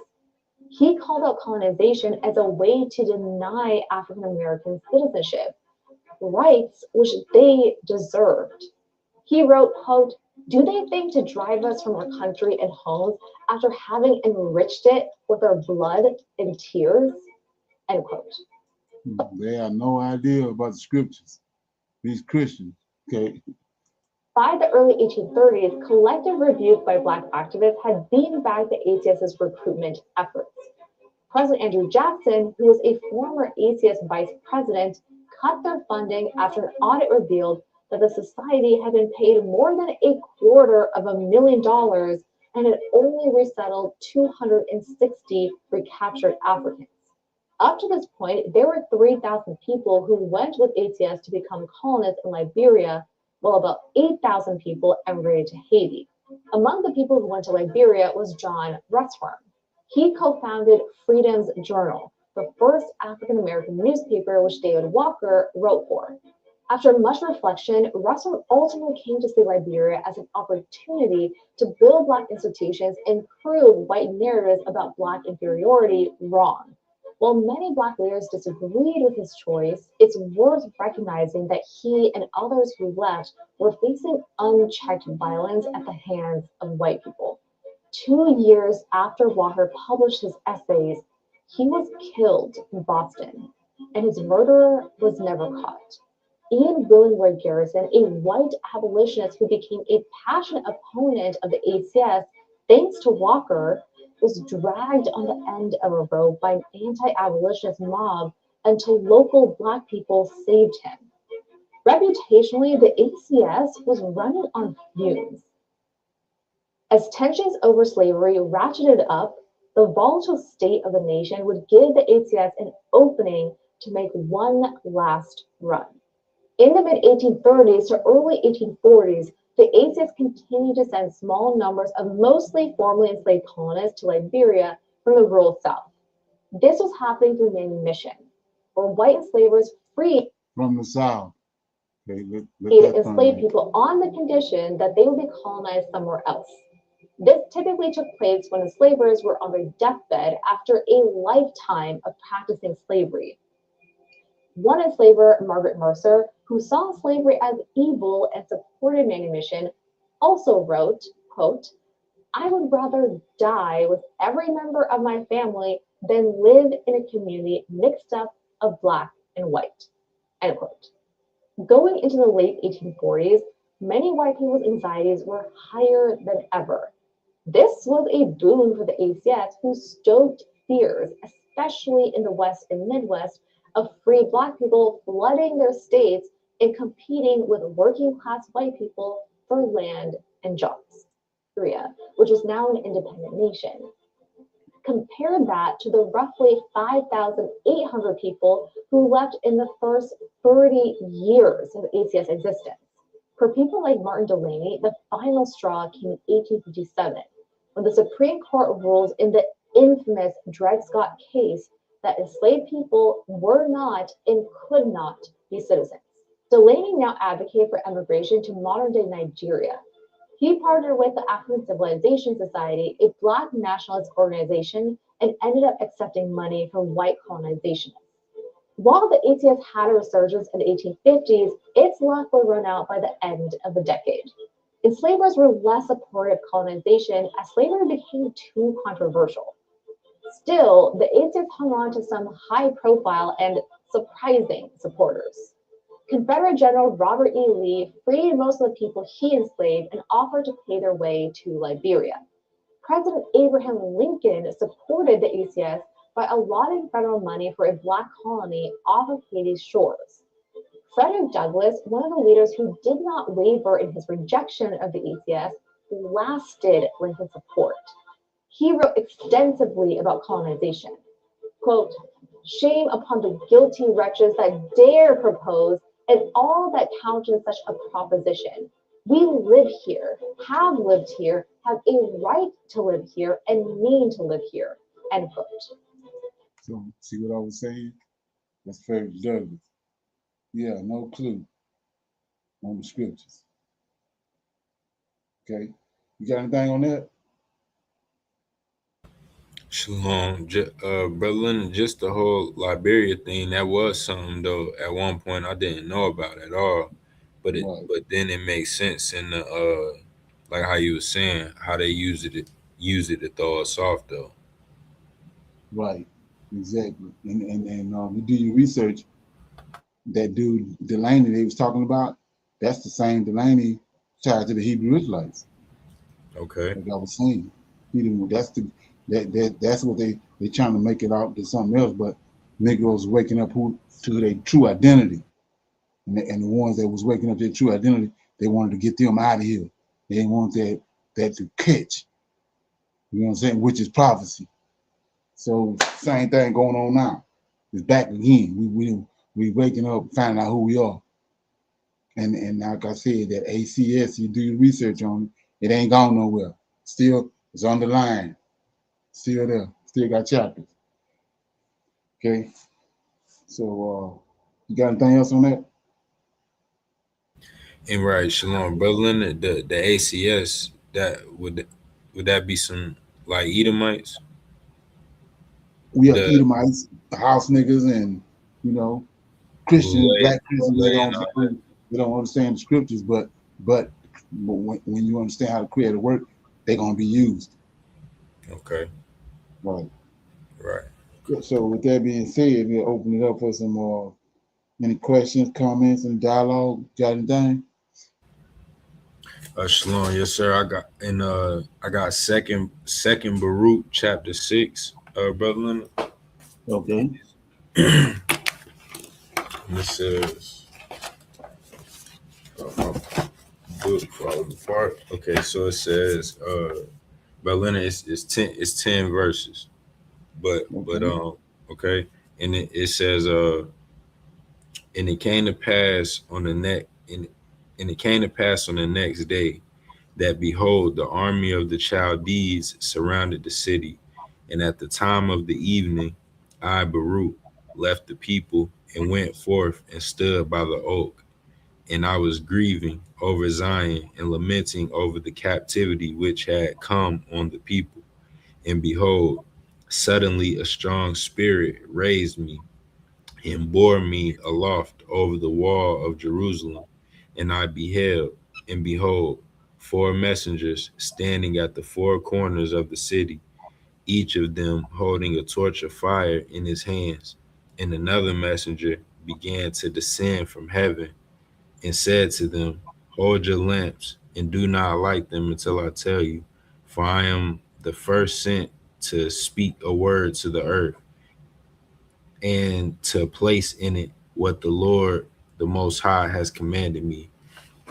He called out colonization as a way to deny African American citizenship, rights which they deserved. He wrote, quote, "Do they think to drive us from our country and homes after having enriched it with our blood and tears?" End quote. They have no idea about the scriptures, these Christians, okay? By the early 1830s, collective rebuke by Black activists had beaten back the ACS's recruitment efforts. President Andrew Jackson, who was a former ACS vice president, cut their funding after an audit revealed that the society had been paid more than $250,000 and had only resettled 260 recaptured Africans. Up to this point, there were 3,000 people who went with ACS to become colonists in Liberia, while about 8,000 people emigrated to Haiti. Among the people who went to Liberia was John Russwurm. He co-founded Freedom's Journal, the first African-American newspaper which David Walker wrote for. After much reflection, Russwurm ultimately came to see Liberia as an opportunity to build Black institutions and prove white narratives about Black inferiority wrong. While many Black leaders disagreed with his choice, it's worth recognizing that he and others who left were facing unchecked violence at the hands of white people. 2 years after Walker published his essays, he was killed in Boston, and his murderer was never caught. Ian Willingworth Garrison, a white abolitionist who became a passionate opponent of the ACS thanks to Walker, was dragged on the end of a rope by an anti-abolitionist mob until local Black people saved him. Reputationally, the ACS was running on fumes. As tensions over slavery ratcheted up, the volatile state of the nation would give the ACS an opening to make one last run. In the mid-1830s to early 1840s, the ACS continued to send small numbers of mostly formerly enslaved colonists to Liberia from the rural South. This was happening through manumission, where white enslavers freed From the South. Okay, enslaved people on the condition that they would be colonized somewhere else. This typically took place when enslavers were on their deathbed after a lifetime of practicing slavery. One enslaver, Margaret Mercer, who saw slavery as evil and supported manumission, also wrote, quote, "I would rather die with every member of my family than live in a community mixed up of Black and white," end quote. Going into the late 1840s, many white people's anxieties were higher than ever. This was a boon for the ACS, who stoked fears, especially in the West and Midwest, of free Black people flooding their states and competing with working-class white people for land and jobs. Syria, which is now an independent nation. Compare that to the roughly 5,800 people who left in the first 30 years of ACS existence. For people like Martin Delany, the final straw came in 1857, when the Supreme Court ruled in the infamous Dred Scott case that enslaved people were not and could not be citizens. Delany now advocated for emigration to modern-day Nigeria. He partnered with the African Civilization Society, a Black nationalist organization, and ended up accepting money from white colonizationists. While the ACS had a resurgence in the 1850s, its luck would run out by the end of the decade. Enslavers were less supportive of colonization as slavery became too controversial. Still, the ACS hung on to some high-profile and surprising supporters. Confederate General Robert E. Lee freed most of the people he enslaved and offered to pay their way to Liberia. President Abraham Lincoln supported the ACS by allotting federal money for a Black colony off of Haiti's shores. Frederick Douglass, one of the leaders who did not waver in his rejection of the ACS, lasted Lincoln's support. He wrote extensively about colonization. Quote, "Shame upon the guilty wretches that dare propose and all that countenance such a proposition. We live here, have lived here, have a right to live here, and mean to live here," end quote. So, see what I was saying? That's Frederick Douglass. Yeah, no clue. on the scriptures. Okay, you got anything on that? Shalom, Brother Leonard, just the whole Liberia thing, that was something though. At one point, I didn't know about at all, but Right. then it makes sense in the like how you were saying how they use it to throw us off though. Right, exactly. And you do your research. That dude Delaney they was talking about, that's the same Delaney tied to the Hebrew Israelites. Okay. Like I was saying, that's what they trying to make it out to something else. But Negroes waking up to their true identity, and the ones that was waking up to their true identity, they wanted to get them out of here. They didn't want that to catch. You know what I'm saying? Which is prophecy. So same thing going on now. It's back again. We waking up, finding out who we are. And like I said, that ACS, you do your research on it ain't gone nowhere. Still, it's on the line. Still there. Still got chapters. Okay. So you got anything else on that? And right, Shalom, Brother Leonard, the ACS, would that be some like Edomites? We have The Edomites, house niggas, and Christians, black Christians they don't understand the scriptures, but when you understand how to create a work, they're gonna be used. Okay. Right. Right. So with that being said, we'll open it up for some any questions, comments, and dialogue. Got anything? Shalom, yes sir. I got second Baruch chapter 6, Brother Leonard. Okay. And it says my book falling apart. Okay, so it says Brother Leonard, it's 10 verses. But okay. And it says and it came to pass on the and it came to pass on the next day that behold, the army of the Chaldees surrounded the city, and at the time of the evening, I Baruch left the people and went forth and stood by the oak, and I was grieving over Zion and lamenting over the captivity which had come on the people. And behold, suddenly a strong spirit raised me and bore me aloft over the wall of Jerusalem. And I beheld, and behold, 4 messengers standing at the 4 corners of the city, each of them holding a torch of fire in his hands. And another messenger began to descend from heaven and said to them, hold your lamps and do not light them until I tell you, for I am the first sent to speak a word to the earth and to place in it what the Lord, the Most High, has commanded me.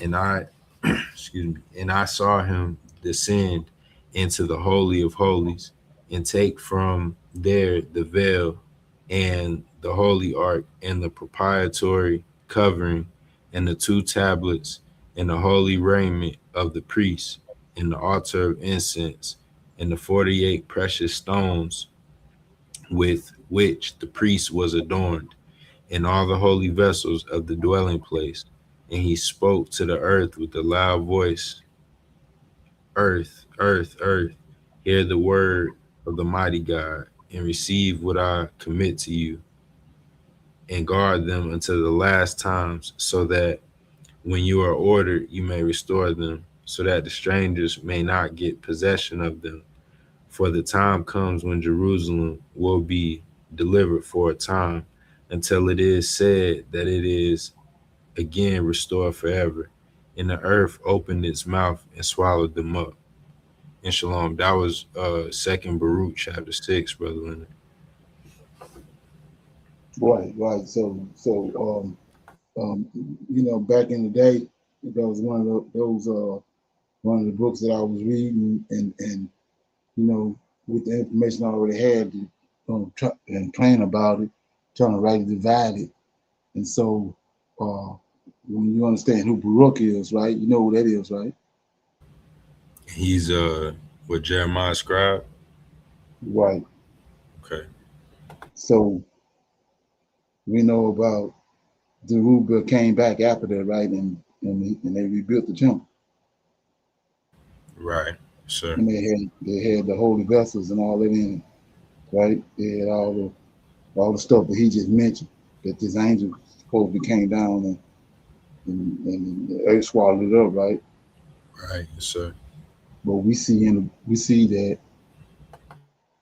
And I, excuse me, and I saw him descend into the Holy of Holies and take from there the veil and the holy ark and the propitiatory covering and the 2 tablets and the holy raiment of the priests and the altar of incense and the 48 precious stones with which the priest was adorned, and all the holy vessels of the dwelling place. And he spoke to the earth with a loud voice, earth, earth, earth, hear the word of the mighty God, and receive what I commit to you, and guard them until the last times, so that when you are ordered, you may restore them, so that the strangers may not get possession of them. For the time comes when Jerusalem will be delivered for a time, until it is said that it is again restored forever. And the earth opened its mouth and swallowed them up. And shalom. That was 2nd Baruch chapter 6, Brother Leonard. Right. So back in the day, that was one of the books that I was reading, and with the information I already had, and praying about it, trying to rightly divide it. And so, when you understand who Baruch is, right? You know who that is, right? He's what, Jeremiah scribe? Right. Okay. So we know about Zerubbabel came back after that, right? And and they rebuilt the temple. Right. Sure. And they had the holy vessels and all that in it, right? They had all the stuff that he just mentioned, that this angel supposedly came down and the earth swallowed it up, right? Right. Sure. But we see that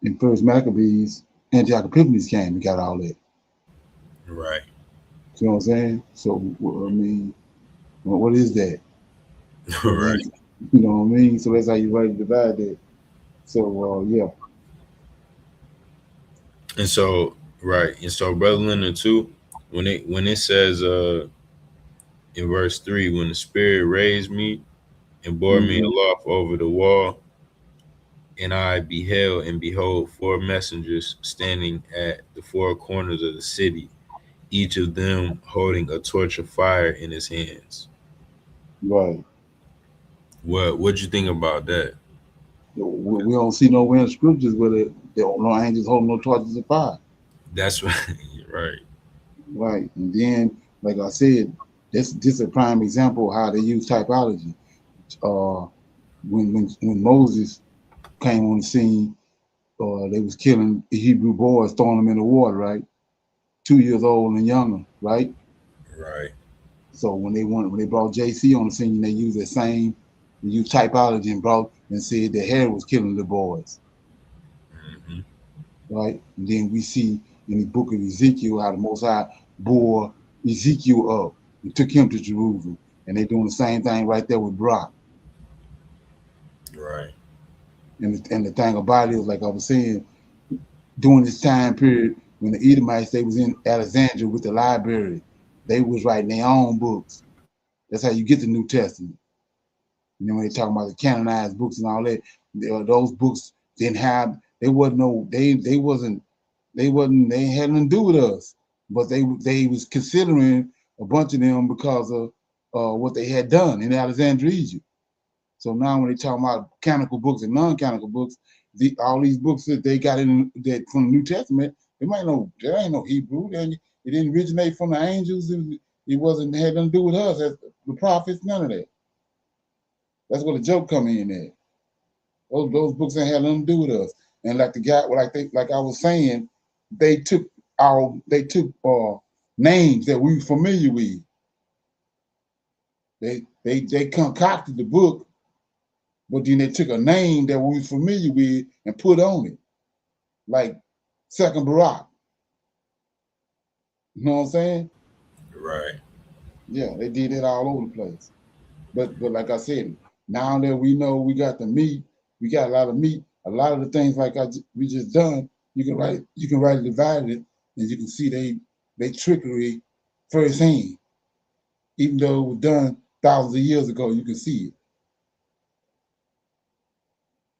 in First Maccabees, Antioch Epiphanes came and got all that. Right. You know what I'm saying? So I mean, what is that? Right. You know what I mean? So that's how you rightly divide that. So yeah. And so, right. And so, Brother Leonard, too, when it says in verse 3, when the Spirit raised me and bore me Mm-hmm. aloft over the wall, and I beheld, and behold, 4 messengers standing at the 4 corners of the city, each of them holding a torch of fire in his hands. Right. What'd you think about that? We don't see nowhere in the scriptures where there are no angels holding no torches of fire. That's right. Right. Right. And then, like I said, this is a prime example of how they use typology. When Moses came on the scene, they was killing the Hebrew boys, throwing them in the water, right? 2 years old and younger, right? Right. So when they brought JC on the scene, they used they used typology and said that Herod was killing the boys, Mm-hmm. right? And then we see in the book of Ezekiel how the Most High bore Ezekiel up and took him to Jerusalem, and they're doing the same thing right there with Brock. Right. And the thing about it is, like I was saying, during this time period when the Edomites, they was in Alexandria with the library, they was writing their own books. That's how you get the New Testament. And then when they talk about the canonized books and all that, those books didn't have, they wasn't no, they wasn't, they had nothing to do with us. But they was considering a bunch of them because of what they had done in Alexandria, Egypt. So now when they talk about canonical books and non-canonical books, all these books that they got in that from the New Testament, they might know there ain't no Hebrew. It didn't originate from the angels. It wasn't had nothing to do with us as the prophets. None of that. That's where the joke come in at. Those books ain't had nothing to do with us. And like the guy, like I was saying, they took names that we were familiar with. They concocted the book, but then they took a name that we were familiar with and put on it, like Second Barak. You know what I'm saying? Right. Yeah, they did it all over the place. But like I said, now that we know we got the meat, we got a lot of meat. A lot of the things like we just done, you can write it divided, and you can see they trickery firsthand. Even though it was done thousands of years ago, you can see it.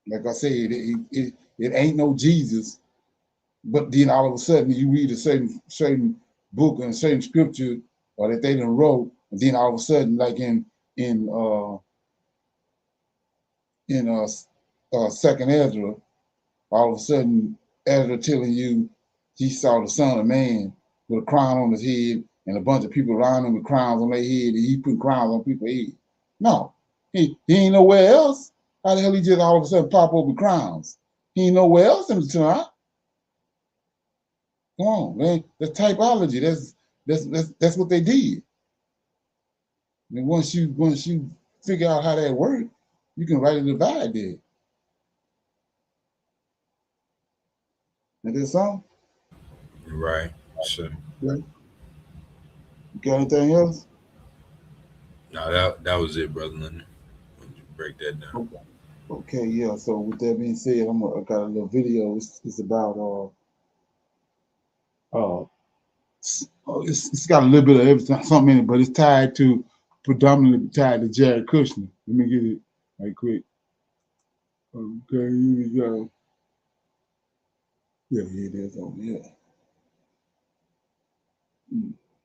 Like I said, it ain't no Jesus, but then all of a sudden you read a certain book and a certain scripture or that they done wrote, and then all of a sudden, like in Second Ezra, all of a sudden Ezra telling you he saw the Son of Man with a crown on his head and a bunch of people around him with crowns on their head, and he put crowns on people's head. No, he ain't nowhere else. How the hell he just all of a sudden pop up with crowns? He ain't nowhere else in the Tanakh. Come on, man. That's typology. That's what they did. And once you figure out how that works, you can write a divide there. And that's all. Right. Sure. Right. You got anything else? No, that was it, Brother Leonard. When you break that down. Okay, yeah. So with that being said, I got a little video. It's about it's got a little bit of everything, something in it, but it's predominantly tied to Jared Kushner. Let me get it right quick. Okay, here we go. Yeah, here it is over here.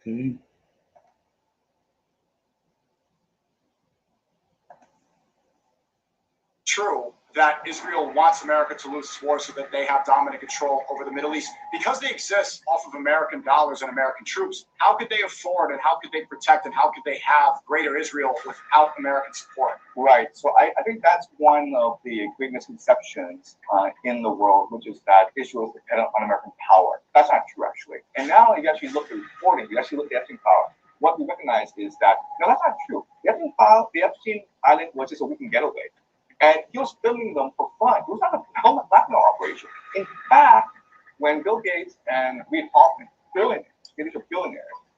Okay. True, that Israel wants America to lose this war so that they have dominant control over the Middle East. Because they exist off of American dollars and American troops, how could they afford and how could they protect and how could they have greater Israel without American support? Right. So I think that's one of the great misconceptions in the world, which is that Israel is dependent on American power. That's not true, actually. And now if you actually look at reporting, you actually look at Epstein power, what we recognize is that, no, that's not true. The Epstein Island was just a weekend getaway. And he was filming them for fun. It was not a blackmail operation. In fact, when Bill Gates and Reid Hoffman, billionaires,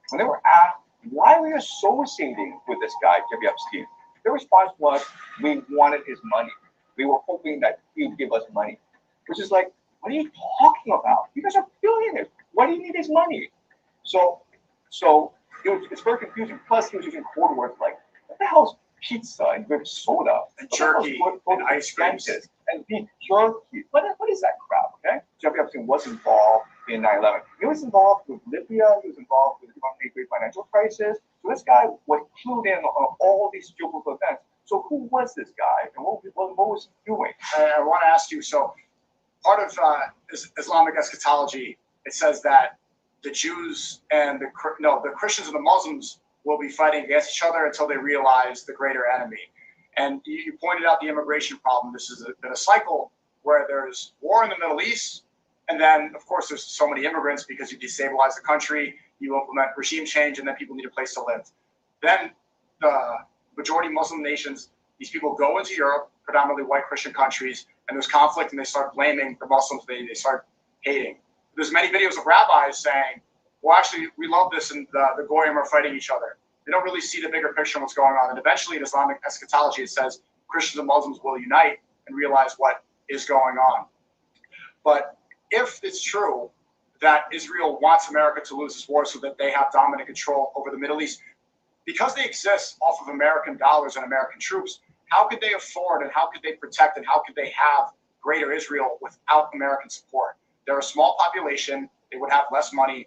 when they were asked, why were you associating with this guy, Jeffrey Epstein? Their response was, we wanted his money. We were hoping that he would give us money. Which is like, what are you talking about? You guys are billionaires. Why do you need his money? So it's very confusing. Plus, he was using code words like, what the hell is pizza and good soda and jerky and ice cream and beef jerky? What is that crap? Okay, Jeffrey Epstein was involved in 9/11. He was involved with Libya. He was involved with the 2008 financial crisis. So this guy was clued in on all these geopolitical events. So who was this guy and what was he doing? I want to ask you. So part of Islamic eschatology, it says that the Jews and the Christians and the Muslims will be fighting against each other until they realize the greater enemy. And you pointed out the immigration problem. This has been a cycle where there's war in the Middle East, and then, of course, there's so many immigrants because you destabilize the country, you implement regime change, and then people need a place to live. Then the majority Muslim nations, these people go into Europe, predominantly white Christian countries, and there's conflict, and they start blaming the Muslims. They start hating. There's many videos of rabbis saying, well, actually, we love this, and the Goyim are fighting each other. They don't really see the bigger picture of what's going on. And eventually, in Islamic eschatology, it says Christians and Muslims will unite and realize what is going on. But if it's true that Israel wants America to lose this war so that they have dominant control over the Middle East, because they exist off of American dollars and American troops, how could they afford and how could they protect and how could they have greater Israel without American support? They're a small population. They would have less money.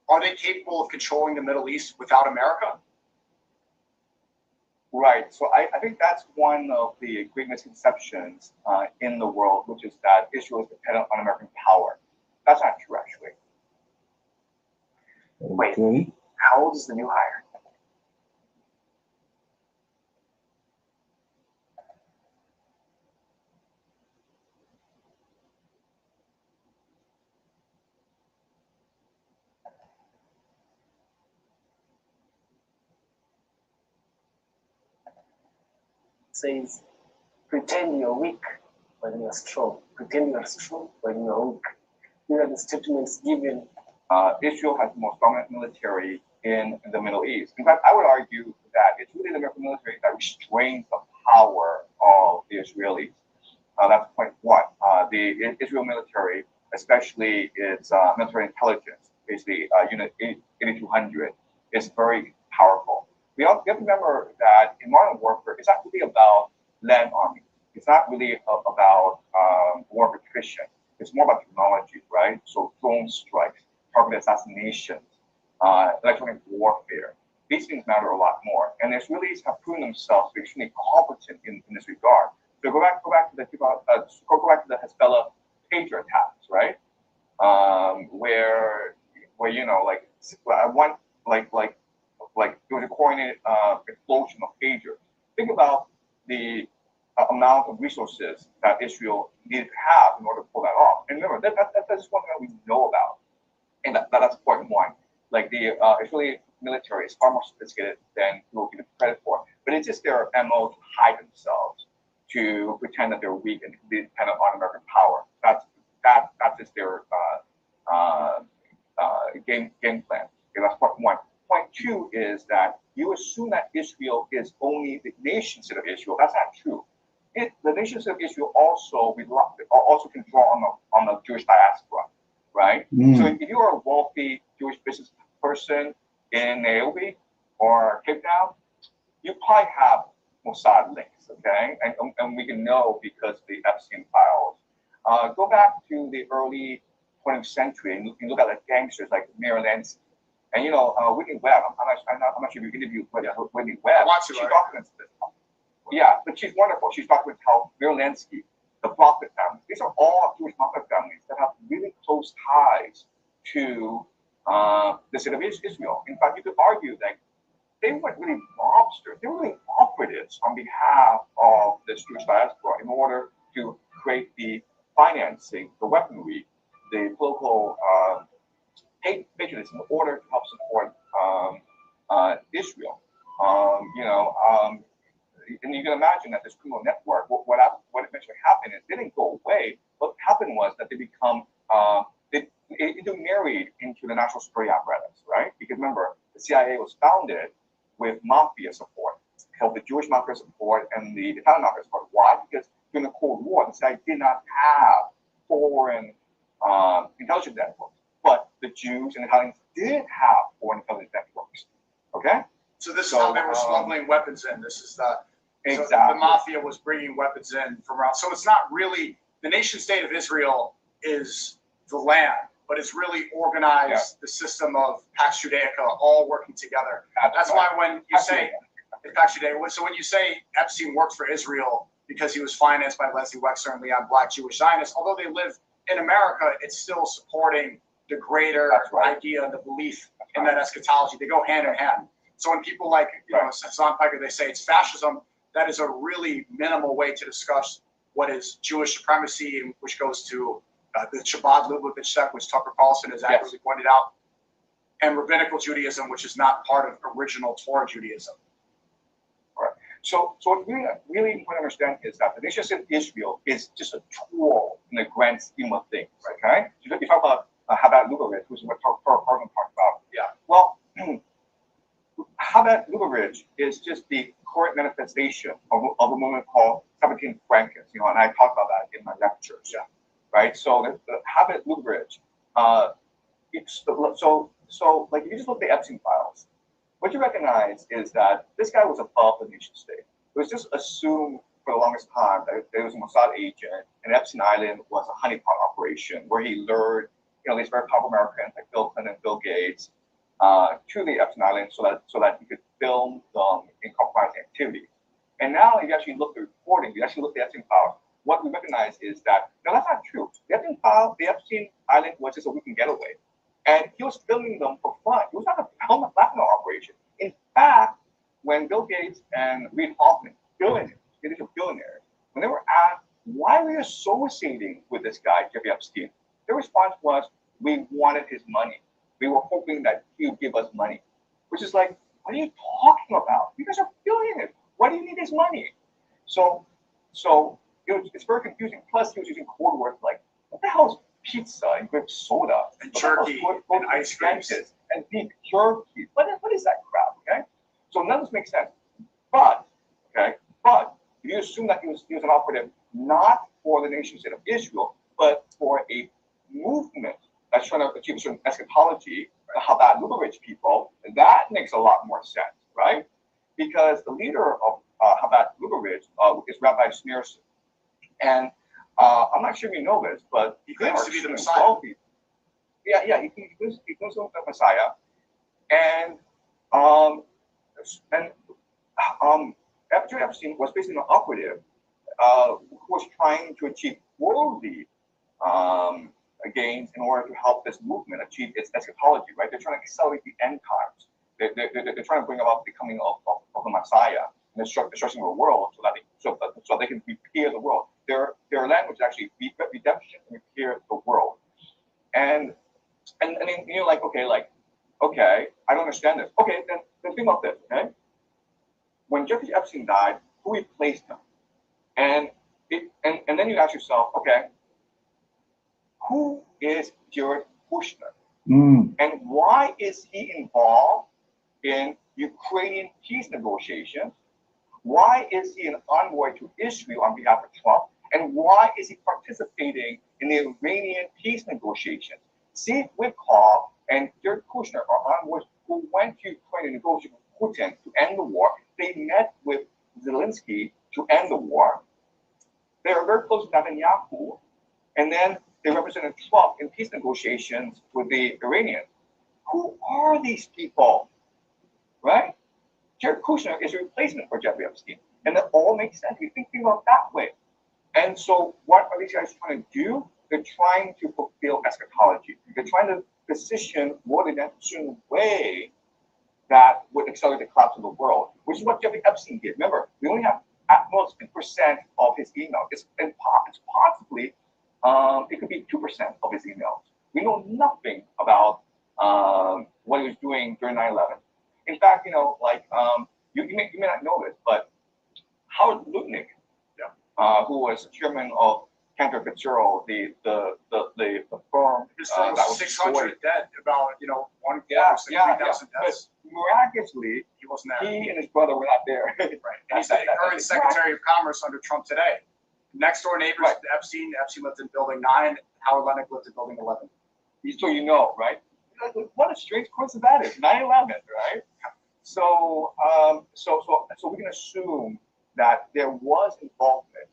Are they capable of controlling the Middle East without America? Right. So I think that's one of the great misconceptions in the world, which is that Israel is dependent on American power. That's not true, actually. Okay. How old is the new hire? Says, pretend you're weak when you're strong. Pretend you're strong when you're weak. These are the statements given. Israel has the most dominant military in the Middle East. In fact, I would argue that it's really the American military that restrains the power of the Israelis. That's point one. The Israel military, especially its military intelligence, basically Unit 8200, is very powerful. We have to remember that in modern warfare, it's not really about land armies. It's not really about war of attrition. It's more about technology, right? So drone strikes, target assassinations, electronic warfare. These things matter a lot more. And the Israelis have proven themselves to be extremely competent in this regard. So go back to the Hezbollah pager attacks, right? Where you know, like there was a coordinated explosion of pagers. Think about the amount of resources that Israel needed to have in order to pull that off. And remember, that's one thing that we know about, and that's point one. Like the Israeli military is far more sophisticated than people give it credit for, but it's just their MO to hide themselves, to pretend that they're weak and dependent on American power. That's just their game plan. Okay, that's point one. Point two is that you assume that Israel is only the nation state of Israel. That's not true. The nation state of Israel also can draw on the Jewish diaspora, right? So if you are a wealthy Jewish business person in Nairobi or Cape Town, you probably have Mossad links, okay? And we can know because of the Epstein files. Go back to the early 20th century and you can look at the gangsters like Marilyn. And you know, Whitney Webb, I'm not sure if you interviewed Whitney Webb. She documents this. Yeah, but she's wonderful. She's talking with how Berlansky, the prophet family. These are all Jewish prophet families that have really close ties to the state of Israel. In fact, you could argue that they weren't really mobsters. They were really operatives on behalf of the Jewish diaspora in order to create the financing, the weaponry, the political patriotism in order to help support Israel. And you can imagine that this criminal network, what eventually happened is they didn't go away. What happened was that they become they married into the national security apparatus, right? Because remember, the CIA was founded with mafia support, held the Jewish mafia support and the Italian mafia support. Why? Because during the Cold War, the CIA did not have foreign intelligence networks, but the Jews and Italians did have foreign intelligence networks. Okay. So this is how they were smuggling weapons in. This is the exactly. So the mafia was bringing weapons in from around. So it's not really the nation state of Israel is the land, but it's really organized the system of Pax Judaica all working together. That's why when you say Pax Judaica, so when you say Epstein works for Israel because he was financed by Leslie Wexner and Leon Black Jewish Zionists, although they live in America, it's still supporting the greater idea, the belief in that eschatology. They go hand in hand. So when people like Hassan Piker, they say it's fascism, that is a really minimal way to discuss what is Jewish supremacy, which goes to the Chabad Lubavitch sect, which Tucker Carlson has accurately pointed out, and rabbinical Judaism, which is not part of original Torah Judaism. Right. So what we really important to understand is that the nation state of Israel is just a tool in the grand scheme of things. Okay. You talk about Chabad Lubavitch, which is what Tucker Carlson talked about. Yeah. Well, Chabad Lubavitch is just the current manifestation of a movement called 17 Frankens, and I talk about that in my lectures. Yeah. Right. So the Chabad Lubavitch, so like if you just look at the Epstein files, what you recognize is that this guy was above the nation state. It was just assumed for the longest time that there was a Mossad agent, and Epstein Island was a honeypot operation where he lured, these very powerful Americans like Bill Clinton and Bill Gates to the Epstein Island so that he could film them in compromising activities. And now, if you actually look at the reporting, you actually look at the Epstein files, what we recognize is that, no, that's not true. The Epstein Island was just a weekend getaway. And he was filming them for fun. It was not a blackmail operation. In fact, when Bill Gates and Reid Hoffman, billionaires, when they were asked, why were you associating with this guy, Jeffrey Epstein? Their response was, we wanted his money. We were hoping that he would give us money. Which is like, what are you talking about? You guys are billionaires. Why do you need his money? So it's very confusing. Plus, he was using code words like, what the hell is pizza and grape soda? And jerky and ice cream. And beef jerky. What is that crap, okay? So none of this makes sense. But if you assume that he was an operative not for the nation state of Israel, but for a movement that's trying to achieve a certain eschatology, the Chabad Lubavitch people, that makes a lot more sense, right? Because the leader of Chabad Lubavitch is Rabbi Schneerson. And I'm not sure if you know this, but he claims to be the Messiah. He claims to be the Messiah. And Jeffrey Epstein was basically an operative who was trying to achieve worldly gains in order to help this movement achieve its eschatology, right? They're trying to accelerate the end times. They're trying to bring about the coming of the Messiah and destruction of the world so they can repair the world. Their language is actually redemption and repair the world. And then you're like, okay, I don't understand this. Okay, then think about this, okay? When Jeffrey Epstein died, who replaced him? And then you ask yourself, okay, who is Jared Kushner? And why is he involved in Ukrainian peace negotiations? Why is he an envoy to Israel on behalf of Trump? And why is he participating in the Iranian peace negotiations? Steve Witkoff and Jared Kushner are envoys who went to Ukraine to negotiate with Putin to end the war. They met with Zelensky to end the war. They are very close to Netanyahu. And then they represented Trump in peace negotiations with the Iranians. Who are these people? Right? Jared Kushner is a replacement for Jeffrey Epstein. And that all makes sense. We think about that way. And so what are these guys trying to do? They're trying to fulfill eschatology. They're trying to position world in a certain way that would accelerate the collapse of the world, which is what Jeffrey Epstein did. Remember, we only have at most 2% of his email. It's possibly, it could be 2% of his emails. We know nothing about what he was doing during 9/11. In fact, you may not know this, but Howard Lutnick, who was chairman of Cantor Fitzgerald, the firm that was 600 dead, about 1,000 deaths. Miraculously, he wasn't there. He and his brother were not there. Right. And he's the current Secretary of Commerce under Trump today. Next door neighbors to Epstein. Epstein lived in Building 9. Howard Lutnick lived in Building 11. So you know, right? What a strange coincidence that is. 9/11, right? So we can assume that there was involvement.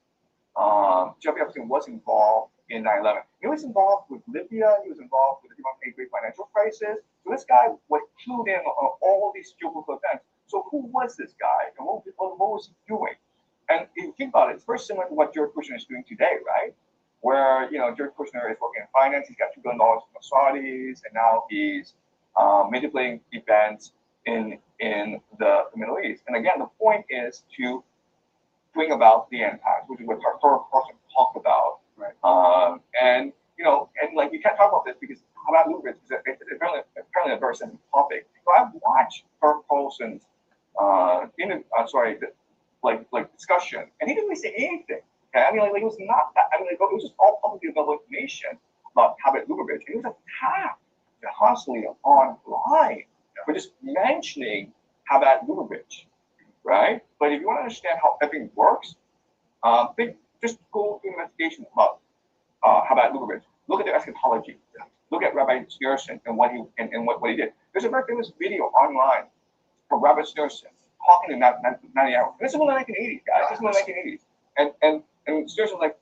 Jeffrey Epstein was involved in 9/11. He was involved with Libya. He was involved with the 2008 great financial crisis. So this guy was clued in on all these geopolitical events. So who was this guy, and what was he doing? And if you think about it, it's very similar to what Jared Kushner is doing today, right? Where Jared Kushner is working in finance. He's got $2 billion from the Saudis, and now he's manipulating events in the Middle East. And again, the point is to bring about the end times, which is what our first person talked about. Right. And you can't talk about this because about Lubitsch is apparently a very sensitive topic. So I've watched Kirk Paulson's discussion, and he didn't really say anything. Okay? I mean, it was not that. I mean, it was just all publicly available information about Habit Lubitsch. He was attacked constantly online for just mentioning Habit Lubitsch, right? But if you want to understand how everything works, just go through investigation about Habit Lubitsch. Look at their eschatology. Look at Rabbi Sneerson and what he did. There's a very famous video online from Rabbi Sneerson talking in 90 hours. This is in the 1980s, guys. This is in the 1980s. And Sneerson's like,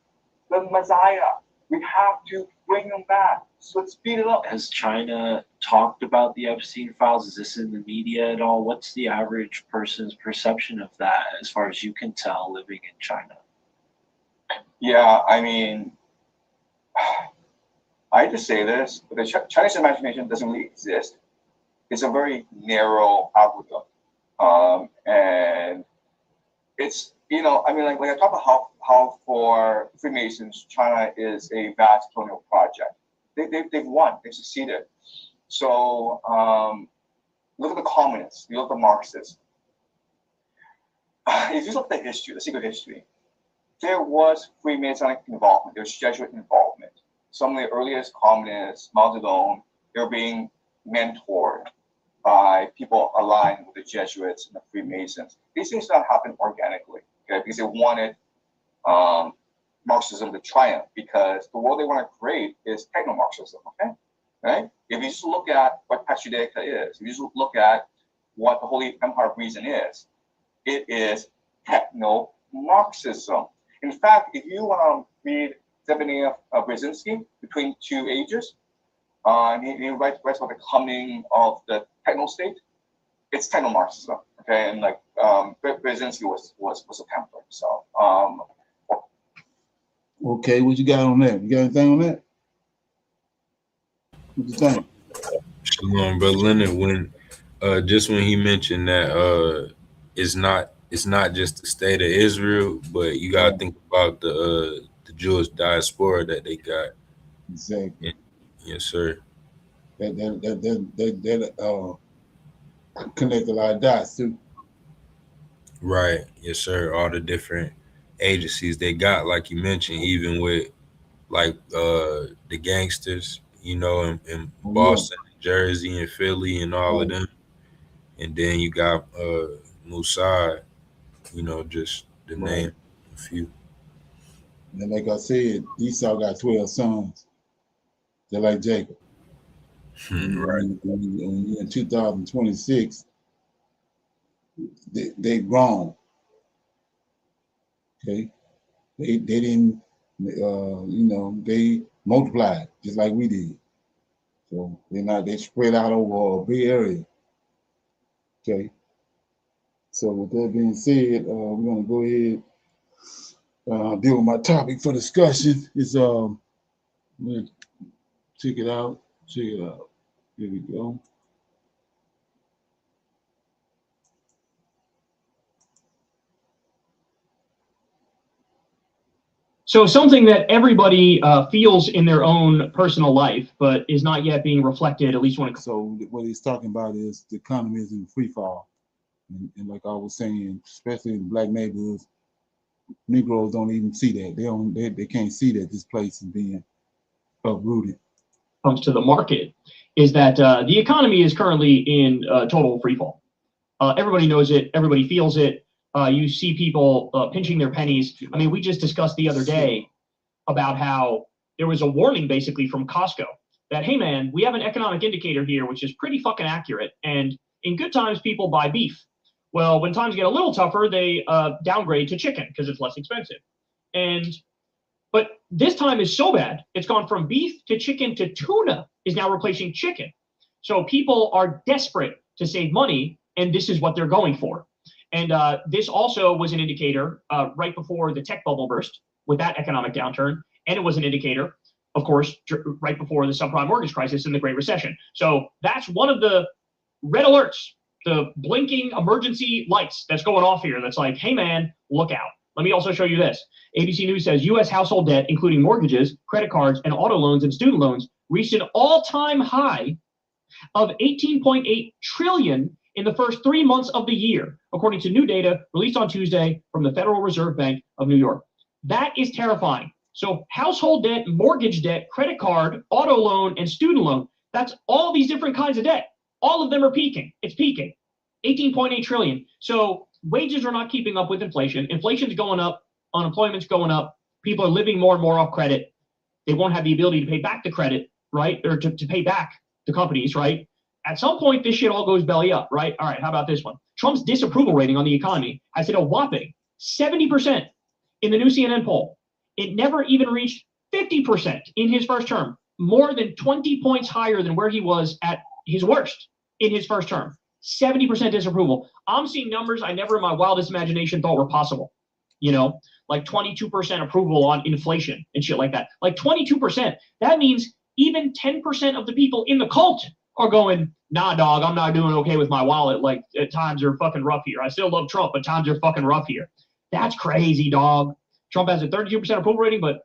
the Messiah, we have to bring him back. So let's speed it up. Has China talked about the Epstein files? Is this in the media at all? What's the average person's perception of that, as far as you can tell, living in China? Yeah, I mean, I hate to say this, but the Chinese imagination doesn't really exist. It's a very narrow algorithm. And it's, I talk about how for Freemasons, China is a vast colonial project. They've won, they've succeeded. So look at the communists, you look at the Marxists. If you look at the history, the secret history, there was Freemasonic involvement, there was Jesuit involvement. Some of the earliest communists, Mao Zedong, they were being mentored by people aligned with the Jesuits and the Freemasons. These things don't happen organically, okay? Because they wanted Marxism to triumph, because the world they want to create is techno-Marxism, okay? Right? If you just look at what Pax Judaica is, if you just look at what the Holy Empire of Reason is, it is techno-Marxism. In fact, if you want to read Zebediah Brzezinski, Between Two Ages, and he writes about the coming of the techno state. It's techno-Marxism, okay? And Brzezinski was a Templar. So, okay, what you got on that? You got anything on that? What you think? Shalom, Brother Leonard. When when he mentioned that it's not just the state of Israel, but you gotta think about the Jewish diaspora that they got. Exactly. Yes, sir. That connect a lot of dots too. Right. Yes, sir. All the different agencies they got, like you mentioned, even with the gangsters, in Boston, Jersey, and Philly, and all of them. And then you got Mossad, just the name a few. And like I said, Esau got 12 sons. They're like Jacob. Right. In 2026, they grown. Okay, they didn't, they multiplied just like we did. So they spread out over a big area. Okay, So with that being said, we're gonna go ahead deal with my topic for discussion. Is let's check it out. Check it out. Here we go. So something that everybody feels in their own personal life, but is not yet being reflected, at least when it. So what he's talking about is the economy is in free fall, and like I was saying, especially in black neighborhoods, Negroes don't even see that. They can't see that this place is being uprooted. Comes to the market, is that the economy is currently in total free fall. Everybody knows it. Everybody feels it. You see people pinching their pennies. I mean, we just discussed the other day about how there was a warning basically from Costco that, hey man, we have an economic indicator here, which is pretty fucking accurate. And in good times, people buy beef. Well, when times get a little tougher, they downgrade to chicken because it's less expensive. But this time is so bad, it's gone from beef to chicken to tuna is now replacing chicken. So people are desperate to save money, and this is what they're going for. And this also was an indicator right before the tech bubble burst with that economic downturn. And it was an indicator, of course, right before the subprime mortgage crisis and the Great Recession. So that's one of the red alerts, the blinking emergency lights that's going off here. That's like, hey, man, look out. Let me also show you this. ABC News says U.S. household debt, including mortgages, credit cards, and auto loans and student loans, reached an all-time high of $18.8 trillion in the first 3 months of the year, according to new data released on Tuesday from the Federal Reserve Bank of New York. That is terrifying. So household debt, mortgage debt, credit card, auto loan, and student loan, that's all these different kinds of debt. All of them are peaking. It's peaking. 18.8 trillion. So wages are not keeping up with inflation. Inflation's going up. Unemployment's going up. People are living more and more off credit. They won't have the ability to pay back the credit, right? Or to pay back the companies, right? At some point, this shit all goes belly up, right? All right, how about this one? Trump's disapproval rating on the economy has hit a whopping 70% in the new CNN poll. It never even reached 50% in his first term, more than 20 points higher than where he was at his worst in his first term. 70% disapproval. I'm seeing numbers I never in my wildest imagination thought were possible. You know, like 22% approval on inflation and shit like that. Like 22%. That means even 10% of the people in the cult are going, nah, dog, I'm not doing okay with my wallet. Like, times are fucking rough here. I still love Trump, but times are fucking rough here. That's crazy, dog. Trump has a 32% approval rating, but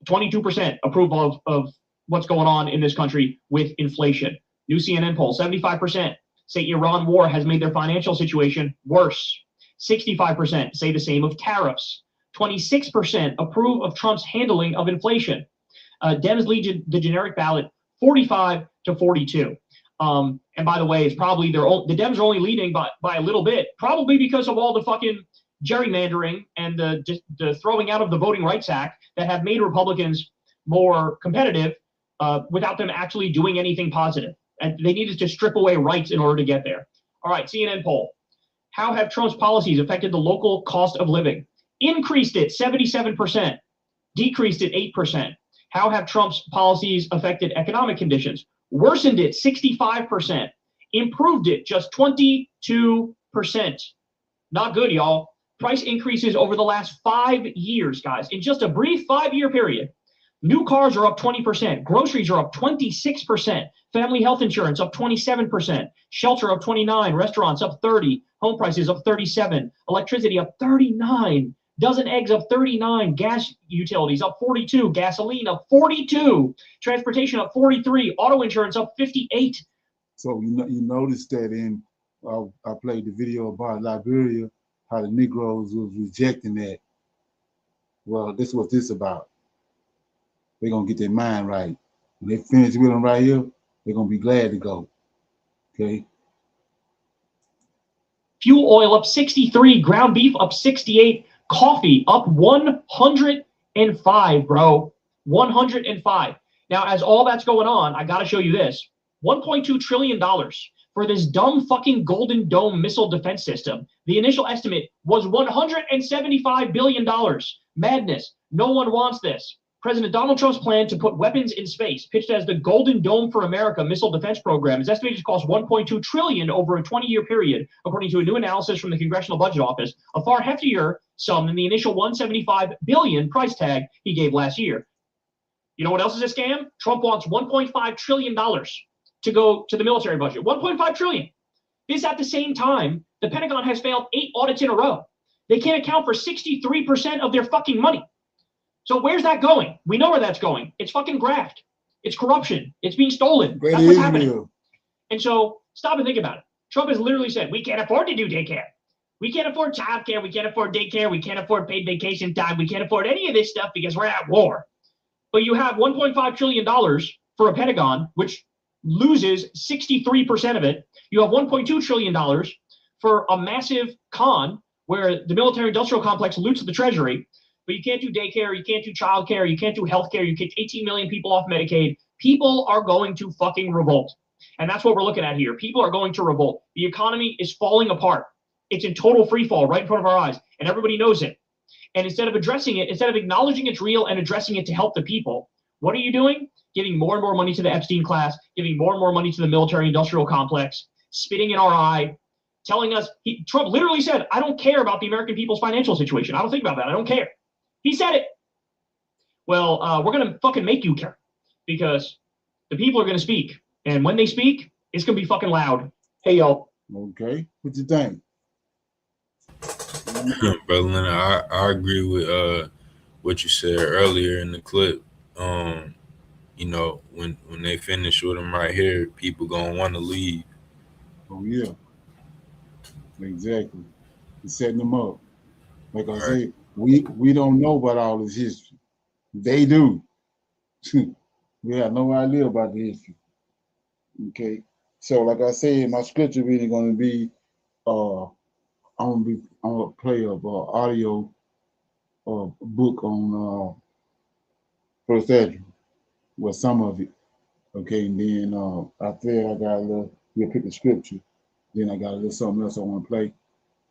22% approval of what's going on in this country with inflation. New CNN poll, 75% say Iran war has made their financial situation worse. 65% say the same of tariffs. 26% approve of Trump's handling of inflation. Dems lead the generic ballot 45 to 42. And by the way, it's probably the Dems are only leading by a little bit, probably because of all the fucking gerrymandering and the throwing out of the Voting Rights Act that have made Republicans more competitive without them actually doing anything positive. And they needed to strip away rights in order to get there. All right, CNN poll. How have Trump's policies affected the local cost of living? Increased it 77%, decreased it 8%. How have Trump's policies affected economic conditions? Worsened it 65%, improved it just 22%. Not good, y'all. Price increases over the last 5 years, guys. In just a brief 5-year period, new cars are up 20%, groceries are up 26%, family health insurance up 27%, shelter up 29%, restaurants up 30%, home prices up 37%, electricity up 39%, dozen eggs up 39%, gas utilities up 42%, gasoline up 42%, transportation up 43%, auto insurance up 58%. So you notice that in I played the video about Liberia, how the Negroes was rejecting that. Well, this is what this about. They're gonna get their mind right. When they finish with them right here, they're gonna be glad to go. Okay. Fuel oil up 63, ground beef up 68, coffee up 105, bro. 105. Now, as all that's going on, I gotta show you this. $1.2 trillion for this dumb fucking Golden Dome missile defense system. The initial estimate was $175 billion. Madness. No one wants this. President Donald Trump's plan to put weapons in space, pitched as the Golden Dome for America missile defense program, is estimated to cost $1.2 trillion over a 20-year period, according to a new analysis from the Congressional Budget Office, a far heftier sum than the initial $175 billion price tag he gave last year. You know what else is a scam? Trump wants $1.5 trillion to go to the military budget. $1.5 trillion. This at the same time, the Pentagon has failed 8 audits in a row. They can't account for 63% of their fucking money. So where's that going? We know where that's going. It's fucking graft. It's corruption. It's being stolen. That's what's happening. And so stop and think about it. Trump has literally said, we can't afford to do daycare. We can't afford childcare. We can't afford daycare. We can't afford paid vacation time. We can't afford any of this stuff because we're at war. But you have $1.5 trillion for a Pentagon, which loses 63% of it. You have $1.2 trillion for a massive con where the military-industrial complex loots the Treasury. But you can't do daycare, you can't do childcare, you can't do healthcare, you kick 18 million people off Medicaid. People are going to fucking revolt. And that's what we're looking at here. People are going to revolt. The economy is falling apart. It's in total free fall right in front of our eyes, and everybody knows it. And instead of addressing it, instead of acknowledging it's real and addressing it to help the people, what are you doing? Giving more and more money to the Epstein class, giving more and more money to the military-industrial complex, spitting in our eye, telling us, Trump literally said, I don't care about the American people's financial situation. I don't think about that. I don't care. He said it. Well, we're going to fucking make you care because the people are going to speak. And when they speak, it's going to be fucking loud. Hey, y'all. Okay. What you think? Brother Leonard, I agree with what you said earlier in the clip. You know, when they finish with them right here, people going to want to leave. Oh, yeah. Exactly. He's setting them up. Like I say, we don't know about all this history. They do. We have no idea about the history. Okay. So like I said, my scripture reading going to be I'm gonna play a audio book on First Ezra with some of it. Okay, and then after that I got a little, we'll pick the scripture. Then I got a little something else I want to play.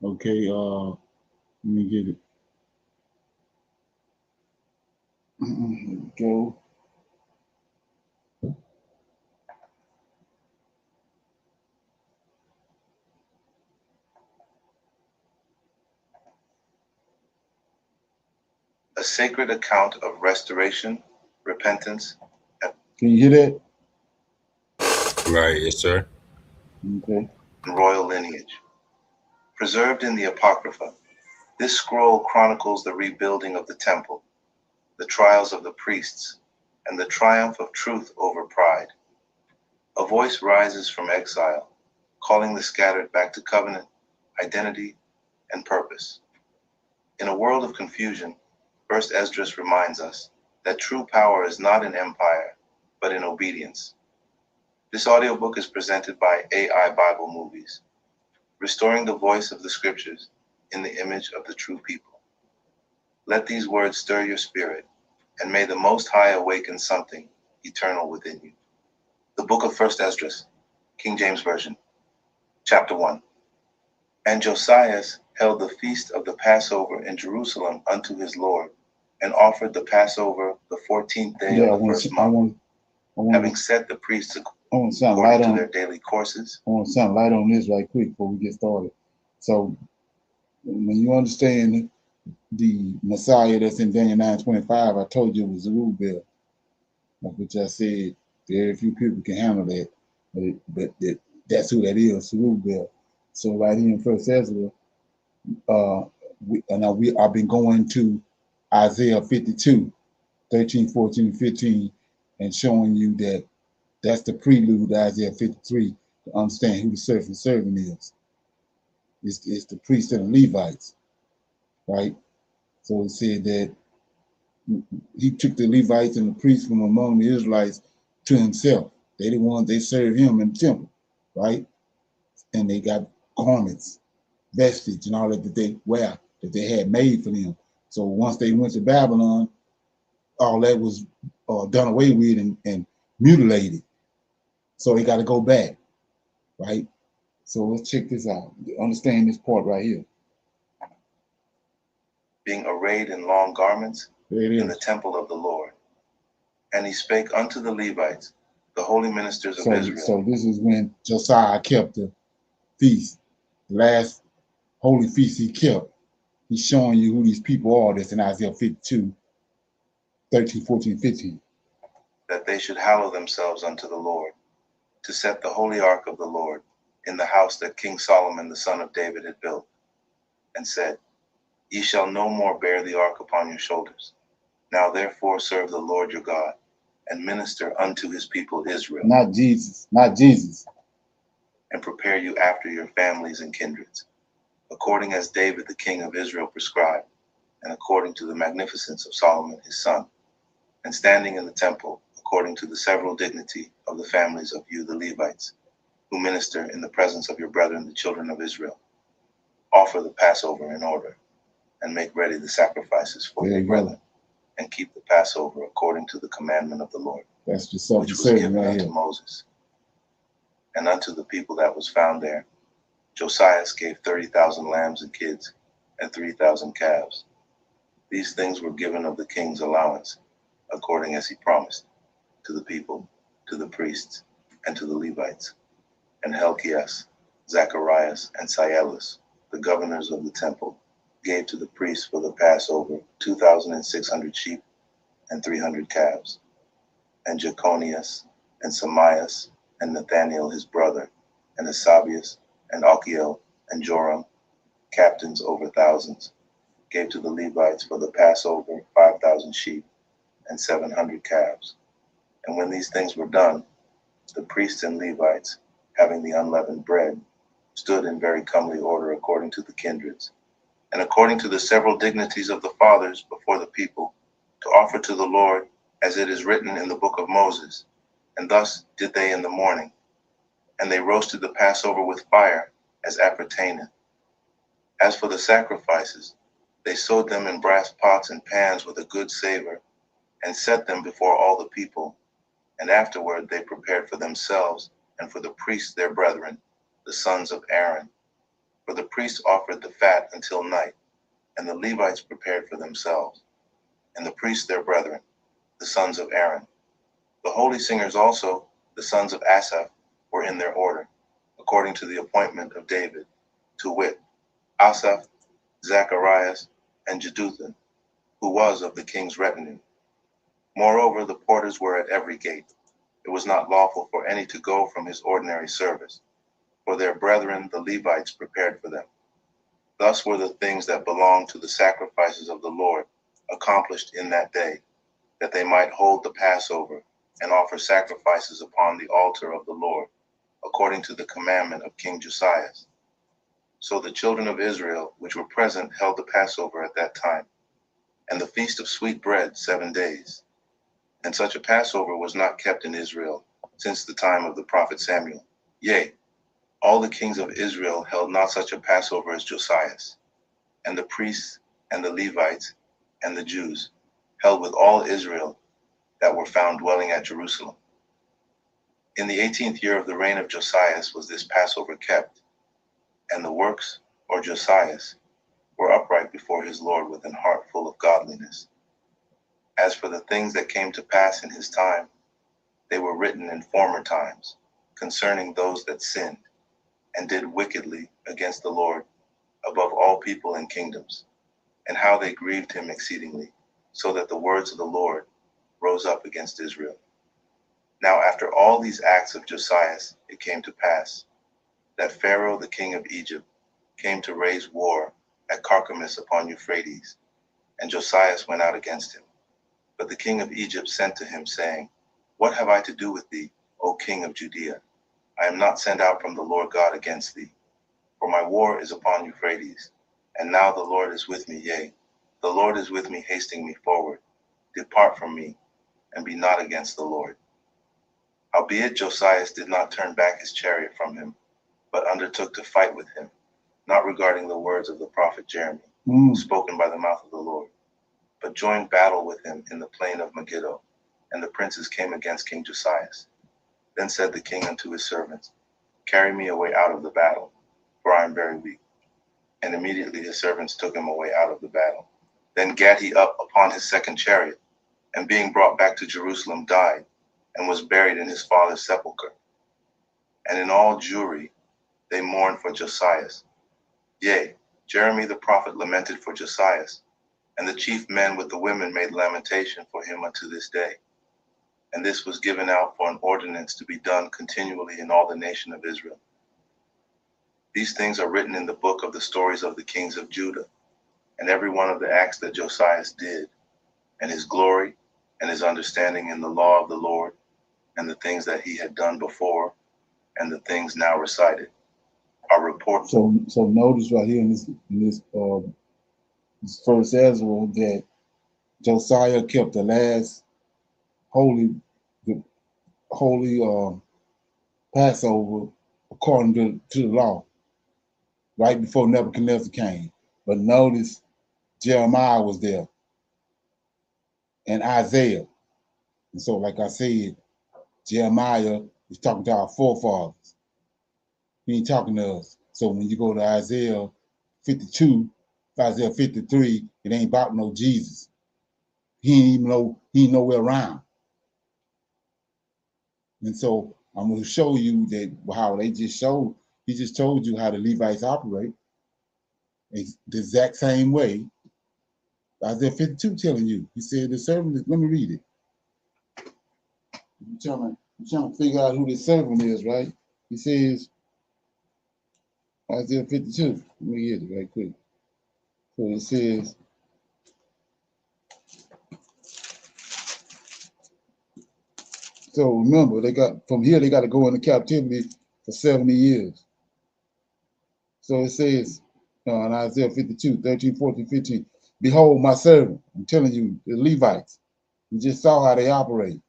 Okay, let me get it. Here we go. A sacred account of restoration, repentance. Can you hear that? Right, yes, sir. Okay. Royal lineage. Preserved in the Apocrypha, this scroll chronicles the rebuilding of the temple, the trials of the priests, and the triumph of truth over pride. A voice rises from exile, calling the scattered back to covenant, identity, and purpose. In a world of confusion, First Esdras reminds us that true power is not in empire, but in obedience. This audiobook is presented by AI Bible Movies, restoring the voice of the scriptures in the image of the true people. Let these words stir your spirit, and may the Most High awaken something eternal within you. The Book of First Esdras, King James Version, Chapter 1. And Josias held the feast of the Passover in Jerusalem unto his Lord, and offered the Passover the 14th day of the first month, having set the priests according to their daily courses. I want to sound light on this right quick before we get started. So when you understand the Messiah that's in Daniel 9:25, I told you it was Zerubbabel, which I said very few people can handle that, but that's who that is, Zerubbabel. So right here in First Ezra, I've been going to Isaiah 52, 13, 14, 15, and showing you that that's the prelude to Isaiah 53 to understand who the servant is. It's the priests and the Levites, right? So it said that he took the Levites and the priests from among the Israelites to himself. They the ones, they served him in the temple, right? And they got garments, vestige, and all that they wear that they had made for them. So once they went to Babylon, all that was done away with and mutilated. So they got to go back, right? So let's check this out. Understand this part right here. Being arrayed in long garments in the temple of the Lord. And he spake unto the Levites, the holy ministers of So, Israel. so this is when Josiah kept the feast, the last holy feast he kept. He's showing you who these people are. That's in Isaiah 52, 13, 14, 15. That they should hallow themselves unto the Lord, to set the holy ark of the Lord in the house that King Solomon the son of David had built, and said, Ye shall no more bear the ark upon your shoulders. Now therefore serve the Lord your God, and minister unto his people Israel. Not Jesus, not Jesus. And prepare you after your families and kindreds, according as David the king of Israel prescribed, and according to the magnificence of Solomon his son, and standing in the temple, according to the several dignity of the families of you the Levites, who minister in the presence of your brethren the children of Israel. Offer the Passover in order, and make ready the sacrifices for your brethren, and keep the Passover according to the commandment of the Lord, That's just which was given unto Moses. And unto the people that was found there, Josiah gave 30,000 lambs and kids, and 3,000 calves. These things were given of the king's allowance, according as he promised, to the people, to the priests, and to the Levites. And Helkias, Zacharias, and Sielus, the governors of the temple, gave to the priests for the Passover 2,600 sheep and 300 calves. And Jeconias, and Samias, and Nathaniel his brother, and Asabias, and Alkiel, and Joram, captains over thousands, gave to the Levites for the Passover 5,000 sheep and 700 calves. And when these things were done, the priests and Levites, having the unleavened bread, stood in very comely order according to the kindreds, and according to the several dignities of the fathers before the people, to offer to the Lord, as it is written in the book of Moses. And thus did they in the morning. And they roasted the Passover with fire, as appertaineth. As for the sacrifices, they sewed them in brass pots and pans with a good savor, and set them before all the people. And afterward they prepared for themselves and for the priests their brethren, the sons of Aaron. For the priests offered the fat until night, and the Levites prepared for themselves, and the priests their brethren, the sons of Aaron. The holy singers also, the sons of Asaph, were in their order, according to the appointment of David, to wit, Asaph, Zacharias, and Jeduthun, who was of the king's retinue. Moreover, the porters were at every gate. It was not lawful for any to go from his ordinary service, for their brethren the Levites prepared for them. Thus were the things that belonged to the sacrifices of the Lord accomplished in that day, that they might hold the Passover and offer sacrifices upon the altar of the Lord, according to the commandment of King Josiah. So the children of Israel which were present held the Passover at that time, and the feast of sweet bread 7 days. And such a Passover was not kept in Israel since the time of the prophet Samuel. Yea, all the kings of Israel held not such a Passover as Josiah. And the priests and the Levites and the Jews held with all Israel that were found dwelling at Jerusalem. In the 18th year of the reign of Josiah was this Passover kept, and the works, or Josiah, were upright before his Lord with an heart full of godliness. As for the things that came to pass in his time, they were written in former times, concerning those that sinned, and did wickedly against the Lord above all people and kingdoms, and how they grieved him exceedingly, so that the words of the Lord rose up against Israel. Now after all these acts of Josiah, it came to pass, that Pharaoh the king of Egypt came to raise war at Carchemish upon Euphrates, and Josiah went out against him. But the king of Egypt sent to him, saying, What have I to do with thee, O king of Judea? I am not sent out from the Lord God against thee, for my war is upon Euphrates, and now the Lord is with me, yea, the Lord is with me, hasting me forward. Depart from me, and be not against the Lord. Howbeit Josiah did not turn back his chariot from him, but undertook to fight with him, not regarding the words of the prophet Jeremy, spoken by the mouth of the Lord, but joined battle with him in the plain of Megiddo, and the princes came against King Josiah. Then said the king unto his servants, Carry me away out of the battle, for I am very weak. And immediately his servants took him away out of the battle. Then gat he up upon his second chariot, and being brought back to Jerusalem died, and was buried in his father's sepulchre. And in all Jewry they mourned for Josias. Yea, Jeremy the prophet lamented for Josias, and the chief men with the women made lamentation for him unto this day. And this was given out for an ordinance to be done continually in all the nation of Israel. These things are written in the book of the stories of the kings of Judah, and every one of the acts that Josias did, and his glory, and his understanding in the law of the Lord, and the things that he had done before, and the things now recited, are reported. So notice right here in this first Ezra that Josiah kept the last holy Passover according to the law, right before Nebuchadnezzar came. But notice Jeremiah was there and Isaiah. And so, like I said, Jeremiah is talking to our forefathers. He ain't talking to us. So when you go to Isaiah 52, Isaiah 53, it ain't about no Jesus. He ain't nowhere around. And so I'm going to show you that how he just told you how the Levites operate. It's the exact same way. Isaiah 52 telling you. He said the servant is, let me read it. I'm trying to figure out who the servant is, right? He says, Isaiah 52. Let me get it right quick. So it says, so remember, they got to go into captivity for 70 years. So it says in Isaiah 52, 13, 14, 15, behold my servant. I'm telling you, the Levites. You just saw how they operate.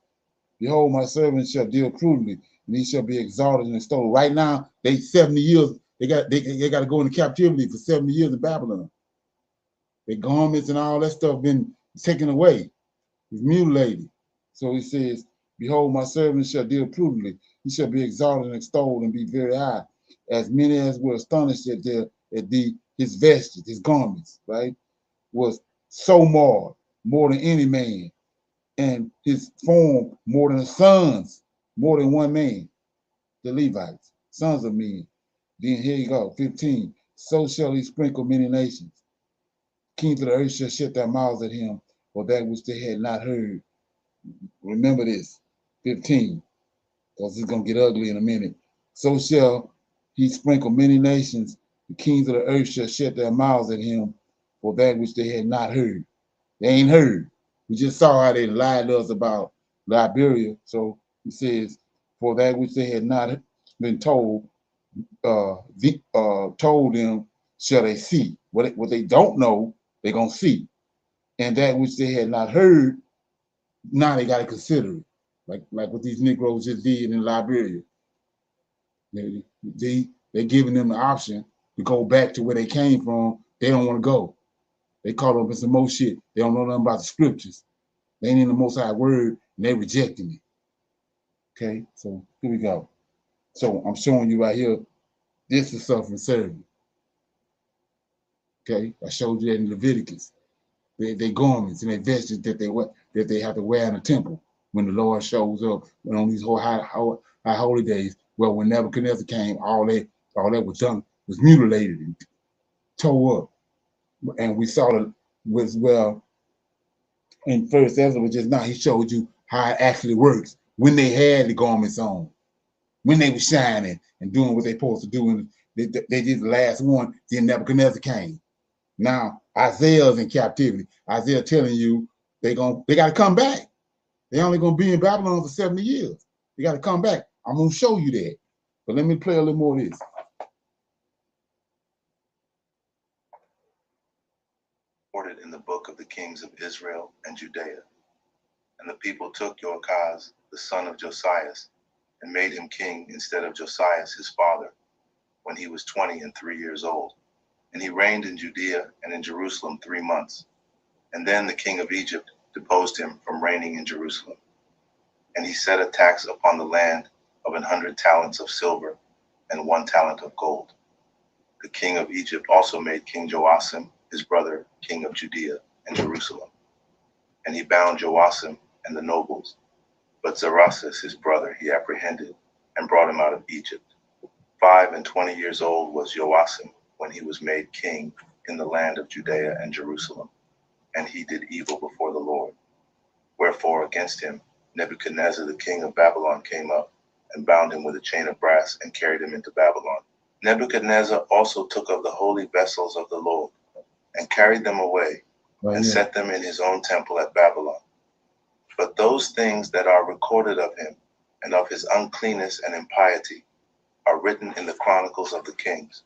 Behold, my servant shall deal prudently, and he shall be exalted and extolled. Right now, they 70 years, they got to go into captivity for 70 years in Babylon. Their garments and all that stuff been taken away. It's mutilated. So he says, behold, my servant shall deal prudently. He shall be exalted and extolled and be very high. As many as were astonished at his vesture, his garments, right, was so marred, more than any man, and his form more than the sons, more than one man, the Levites, sons of men. Then here you go, 15. So shall he sprinkle many nations. Kings of the earth shall shut their mouths at him for that which they had not heard. Remember this, 15, because it's going to get ugly in a minute. So shall he sprinkle many nations. The kings of the earth shall shut their mouths at him for that which they had not heard. They ain't heard. We just saw how they lied to us about Liberia. So he says, for that which they had not been told, told them shall they see. What they don't know, they're going to see. And that which they had not heard, now they got to consider it. Like what these Negroes just did in Liberia. They're giving them the option to go back to where they came from. They don't want to go. They caught up in some more shit. They don't know nothing about the scriptures. They ain't in the Most High word, and they rejecting it. Okay, so here we go. So I'm showing you right here, this is suffering servant. Okay, I showed you that in Leviticus. They garments and their vestures that they have to wear in the temple when the Lord shows up on these high holy days. Well, when Nebuchadnezzar came, all that was done was mutilated and tore up. And we saw it was well in First Ezra just now. He showed you how it actually works when they had the garments on, when they were shining and doing what they're supposed to do. And they did the last one. Then Nebuchadnezzar came. Now Isaiah's in captivity. Isaiah telling you they got to come back. They only gonna be in Babylon for 70 years. They got to come back. I'm gonna show you that. But let me play a little more of this. Recorded in the book of the kings of Israel and Judea. And the people took Joachaz, the son of Josias, and made him king instead of Josias his father, when he was 23 years old. And he reigned in Judea and in Jerusalem 3 months. And then the king of Egypt deposed him from reigning in Jerusalem. And he set a tax upon the land of 100 talents of silver and 1 talent of gold. The king of Egypt also made King Joachim, his brother, king of Judea and Jerusalem. And he bound Joachim and the nobles. But Zerasus, his brother, he apprehended and brought him out of Egypt. 25 years old was Joachim when he was made king in the land of Judea and Jerusalem, and he did evil before the Lord. Wherefore against him Nebuchadnezzar the king of Babylon came up and bound him with a chain of brass and carried him into Babylon. Nebuchadnezzar also took of the holy vessels of the Lord and carried them away and set them in his own temple at Babylon. But those things that are recorded of him and of his uncleanness and impiety are written in the chronicles of the kings.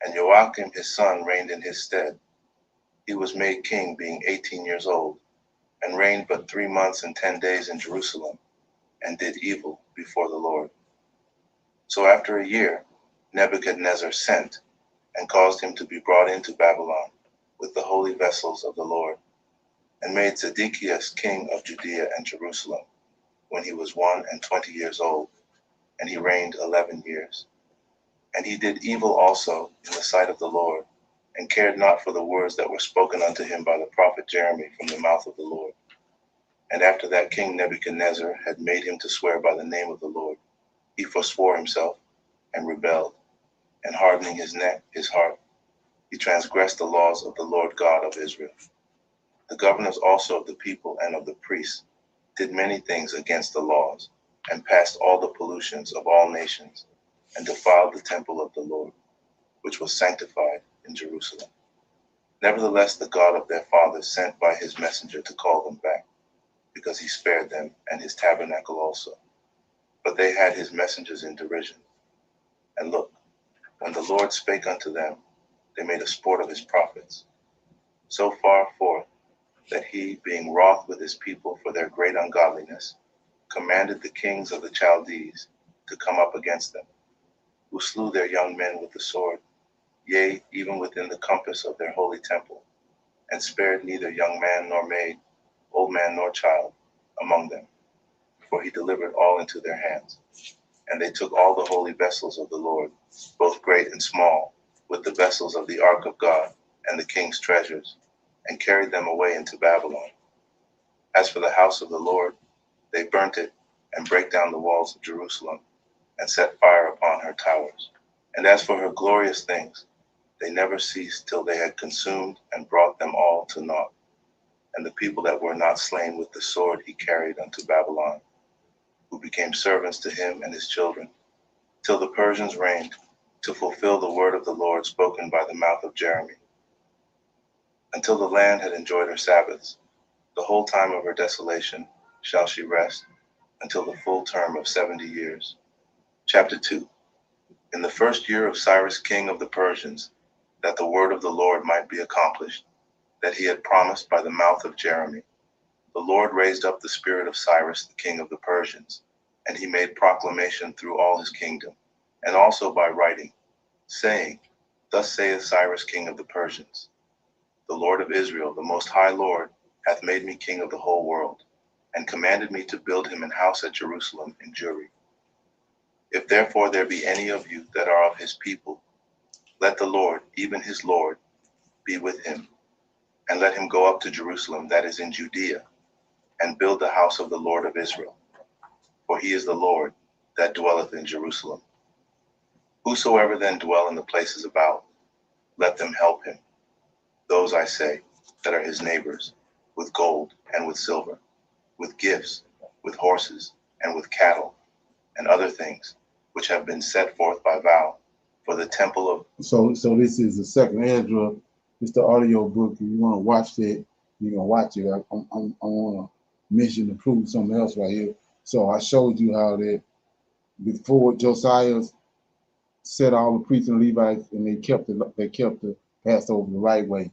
And Joachim his son reigned in his stead. He was made king being 18 years old, and reigned but 3 months and 10 days in Jerusalem, and did evil before the Lord. So after a year, Nebuchadnezzar sent and caused him to be brought into Babylon with the holy vessels of the Lord, and made Zedekias king of Judea and Jerusalem when he was 21 years old, and he reigned 11 years. And he did evil also in the sight of the Lord, and cared not for the words that were spoken unto him by the prophet Jeremy from the mouth of the Lord. And after that King Nebuchadnezzar had made him to swear by the name of the Lord, he forswore himself and rebelled, and hardening his neck, his heart, he transgressed the laws of the Lord God of Israel. The governors also of the people and of the priests did many things against the laws, and passed all the pollutions of all nations, and defiled the temple of the Lord, which was sanctified in Jerusalem. Nevertheless, the God of their fathers sent by his messenger to call them back, because he spared them and his tabernacle also. But they had his messengers in derision. And look, when the Lord spake unto them, they made a sport of his prophets, so far forth that he, being wroth with his people for their great ungodliness, commanded the kings of the Chaldees to come up against them, who slew their young men with the sword, yea, even within the compass of their holy temple, and spared neither young man nor maid, old man nor child, among them, for he delivered all into their hands. And they took all the holy vessels of the Lord, both great and small, with the vessels of the ark of God and the king's treasures, and carried them away into Babylon. As for the house of the Lord, they burnt it and brake down the walls of Jerusalem, and set fire upon her towers. And as for her glorious things, they never ceased till they had consumed and brought them all to naught. And the people that were not slain with the sword he carried unto Babylon, who became servants to him and his children, till the Persians reigned, to fulfill the word of the Lord spoken by the mouth of Jeremy. Until the land had enjoyed her Sabbaths, the whole time of her desolation shall she rest, until the full term of 70 years. Chapter 2. In the first year of Cyrus king of the Persians, that the word of the Lord might be accomplished, that he had promised by the mouth of Jeremy, the Lord raised up the spirit of Cyrus the king of the Persians, and he made proclamation through all his kingdom, and also by writing, saying, Thus saith Cyrus king of the Persians, the Lord of Israel, the most high Lord, hath made me king of the whole world, and commanded me to build him an house at Jerusalem in Jewry. If therefore there be any of you that are of his people, let the Lord, even his Lord, be with him, and let him go up to Jerusalem that is in Judea, and build the house of the Lord of Israel. For he is the Lord that dwelleth in Jerusalem. Whosoever then dwell in the places about, let them help him. Those, I say, that are his neighbors, with gold and with silver, with gifts, with horses, and with cattle, and other things, which have been set forth by vow, for the temple of... So this is the second Ezra. It's the audio book. If you want to watch that, you're going to watch it. I want to mention and prove something else right here. So I showed you how that before Josiah set all the priests and Levites, and they kept the Passover the right way.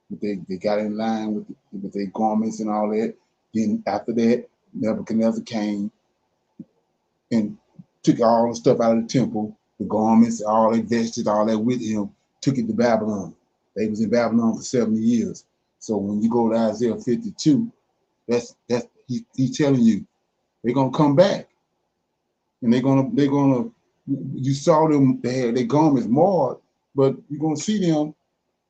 But they got in line with their garments and all that. Then after that, Nebuchadnezzar came and took all the stuff out of the temple, the garments, all their vestments, all that with him, took it to Babylon. They was in Babylon for 70 years. So when you go to Isaiah 52, he's telling you they're gonna come back, and they're gonna. You saw them; they had their garments marred, but you're gonna see them.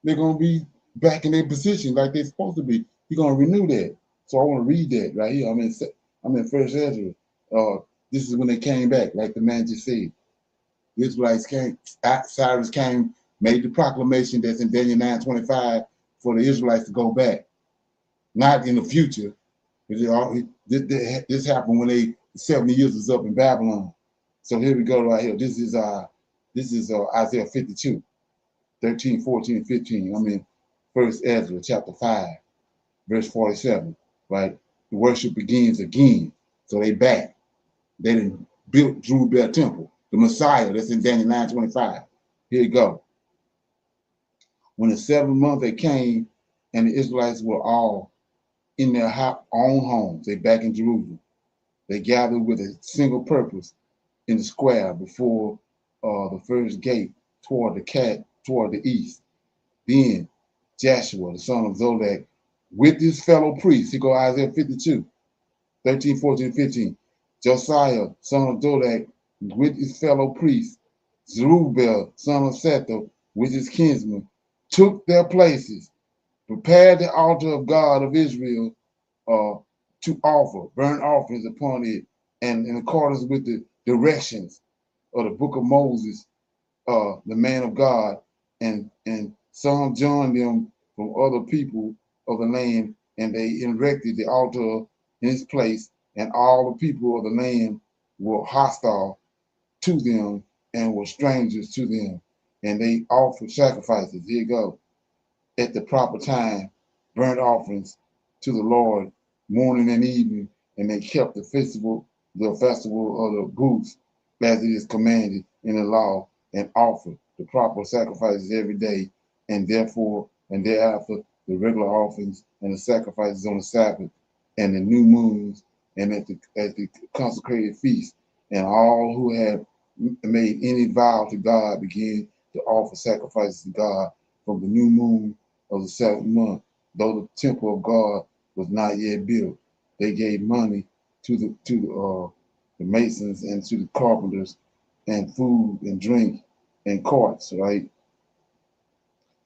They're gonna be back in their position like they're supposed to be. You're gonna renew that. So I want to read that right here. I'm in First Ezra. This is when they came back, like the man just said. The Israelites came, Cyrus came, made the proclamation that's in Daniel 9:25 for the Israelites to go back. Not in the future. This happened when 70 years was up in Babylon. So here we go right here. This is Isaiah 52, 13, 14, and 15. I'm in First Ezra chapter 5, verse 47. Right? The worship begins again. So they back. They didn't build Zerubbabel temple. The Messiah, that's in Daniel 9:25. Here you go. When the 7th month they came, and the Israelites were all in their own homes, they back in Jerusalem. They gathered with a single purpose in the square before the first gate toward the east. Then Joshua, the son of Zodek, with his fellow priests, he go Isaiah 52, 13, 14, 15. Josiah, son of Zodek, with his fellow priests, Zerubbabel, son of Sethel, with his kinsmen, took their places, prepared the altar of God of Israel to offer burnt offerings upon it, and in accordance with the directions of the book of Moses, the man of God, and some joined them from other people of the land, and they erected the altar in its place, and all the people of the land were hostile to them and were strangers to them, and they offered sacrifices. Here you go. At the proper time, burnt offerings to the Lord morning and evening, and they kept the festival of the booths as it is commanded in the law, and offered the proper sacrifices every day, and thereafter the regular offerings and the sacrifices on the Sabbath and the new moons and at the consecrated feast. And all who had made any vow to God began to offer sacrifices to God from the new moon of the 7th month, though the temple of God was not yet built. They gave money to the masons and to the carpenters, and food and drink and carts, right,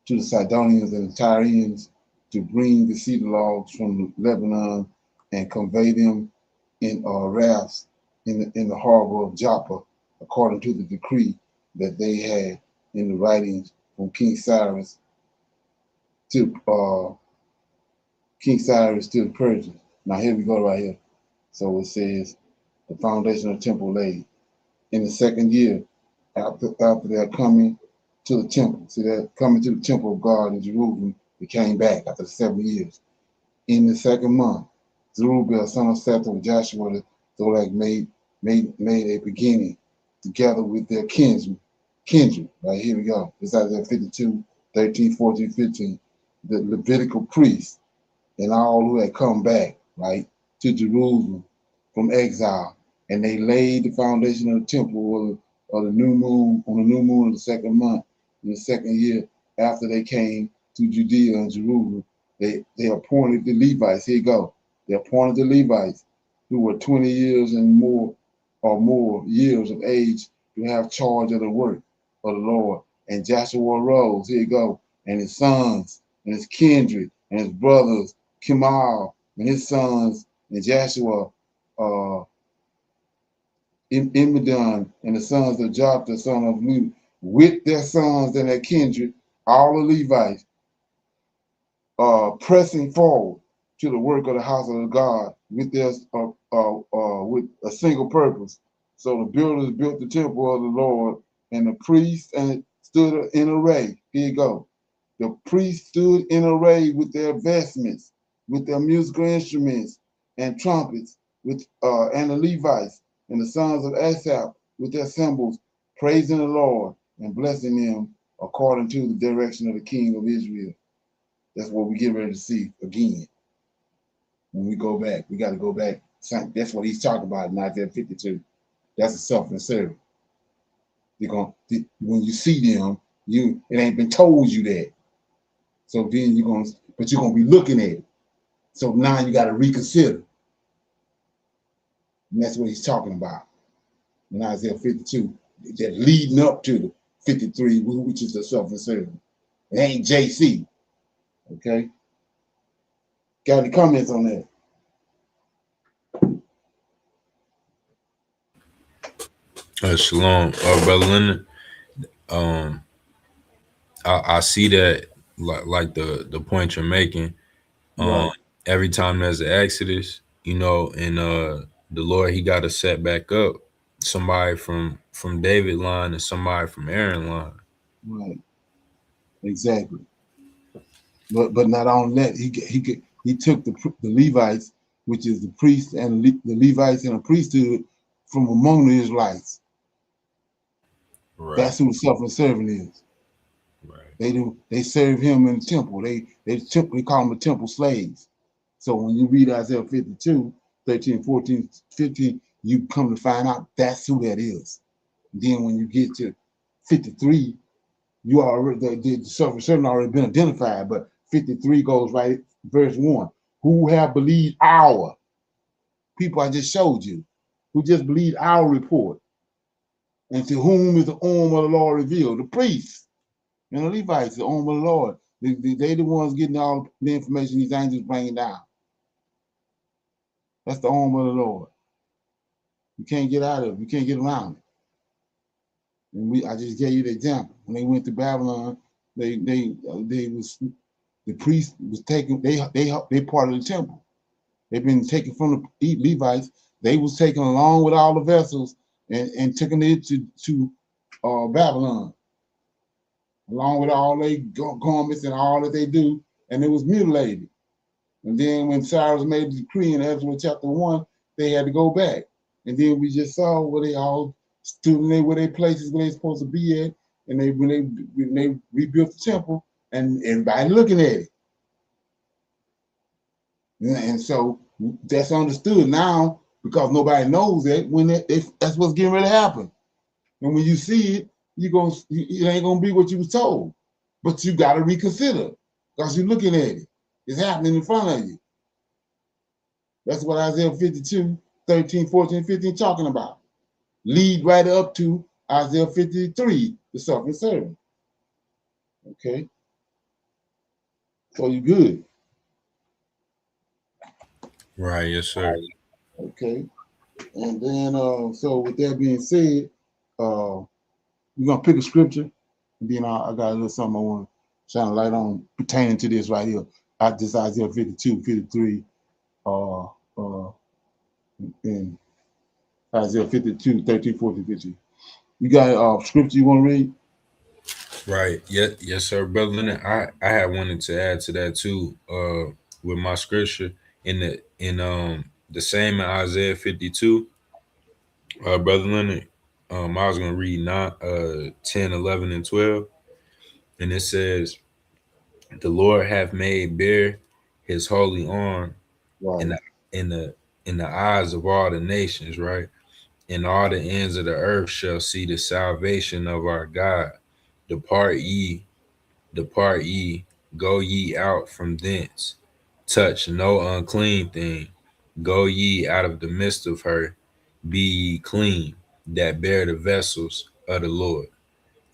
to the Sidonians and the Tyrians to bring the cedar logs from Lebanon and convey them in rafts in the harbor of Joppa, according to the decree that they had in the writings from King Cyrus to the Persians. Now here we go right here. So it says, the foundation of the temple laid. In the 2nd year, after their coming to the temple. See, they're coming to the temple of God in Jerusalem. They came back after 7 years. In the 2nd month, Zerubbabel, son of Sethel, and Joshua, the Zolak made a beginning together with their kindred. Right, here we go. This is Isaiah 52, 13, 14, 15. The Levitical priests and all who had come back, right, to Jerusalem from exile, and they laid the foundation of the temple of the new moon on the new moon of the 2nd month in the 2nd year after they came to Judea and Jerusalem. They appointed the Levites. Here you go. They appointed the Levites who were 20 years and more years of age to have charge of the work of the Lord. And Joshua arose. Here you go. And his sons and his kindred and his brothers, Kemal and his sons, and Joshua, Imidon and the sons of Job, the son of Nun, with their sons and their kindred, all the Levites, pressing forward to the work of the house of God with their with a single purpose. So the builders built the temple of the Lord, and the priests and stood in array. Here you go. The priests stood in array with their vestments, with their musical instruments and trumpets, and the Levites and the sons of Asaph with their cymbals, praising the Lord and blessing him according to the direction of the king of Israel. That's what we get ready to see again. When we go back, we got to go back. That's what he's talking about in Isaiah 52. That's a self-insert. When you see them, it ain't been told you that. So then you're gonna be looking at it. So now you got to reconsider. And that's what he's talking about in Isaiah 52. That leading up to the 53, which is the self-insert. It ain't JC. Okay. Got any comments on that? Shalom, brother Leonard. I see that like the point you're making. Right. Every time there's an exodus, and the Lord, he got to set back up somebody from David line and somebody from Aaron line. Right. Exactly. But not only that, he took the Levites, which is the priests and the Levites and the priesthood from among the Israelites. Right. That's who the suffering servant is. Right. They serve him in the temple. They call them the temple slaves. So when you read Isaiah 52, 13, 14, 15, you come to find out that's who that is. Then when you get to 53, you already the suffering servant already been identified, but 53 goes right, verse 1. Who have believed our people I just showed you, who just believed our report, and to whom is the arm of the Lord revealed? The priests and the Levites, the arm of the Lord. They the ones getting all the information these angels bringing down. That's the arm of the Lord. You can't get out of it. You can't get around it. And I just gave you the example. When they went to Babylon, they was the priest was taken. They part of the temple. They've been taken from the Levites. They was taken along with all the vessels and taken it to Babylon, along with all their garments and all that they do, and it was mutilated. And then when Cyrus made the decree in Ezra chapter 1, they had to go back. And then we just saw where they all stood in where they places where they supposed to be at, and when they rebuilt the temple, and everybody looking at it. And so that's understood now because nobody knows that when that's what's getting ready to happen. And when you see it, it ain't gonna be what you was told. But you gotta reconsider because you're looking at it. It's happening in front of you. That's what Isaiah 52, 13, 14, 15 talking about. Lead right up to Isaiah 53, the suffering servant. Okay. So you good. Right, yes, sir. Okay. And then so with that being said, we're gonna pick a scripture, and then I got a little something I want to shine a light on pertaining to this right here. This Isaiah 52, 53, and Isaiah 52, 13, 14, 15. You got scripture you want to read? Right. Yes, sir, brother Leonard. I had wanted to add to that too, with my scripture in the same in Isaiah 52, brother Leonard. I was gonna read 10, 11, and 12, and it says, "The Lord hath made bare his holy arm right. in the eyes of all the nations, right? And all the ends of the earth shall see the salvation of our God. Depart ye, go ye out from thence. Touch no unclean thing. Go ye out of the midst of her. Be ye clean, that bear the vessels of the Lord."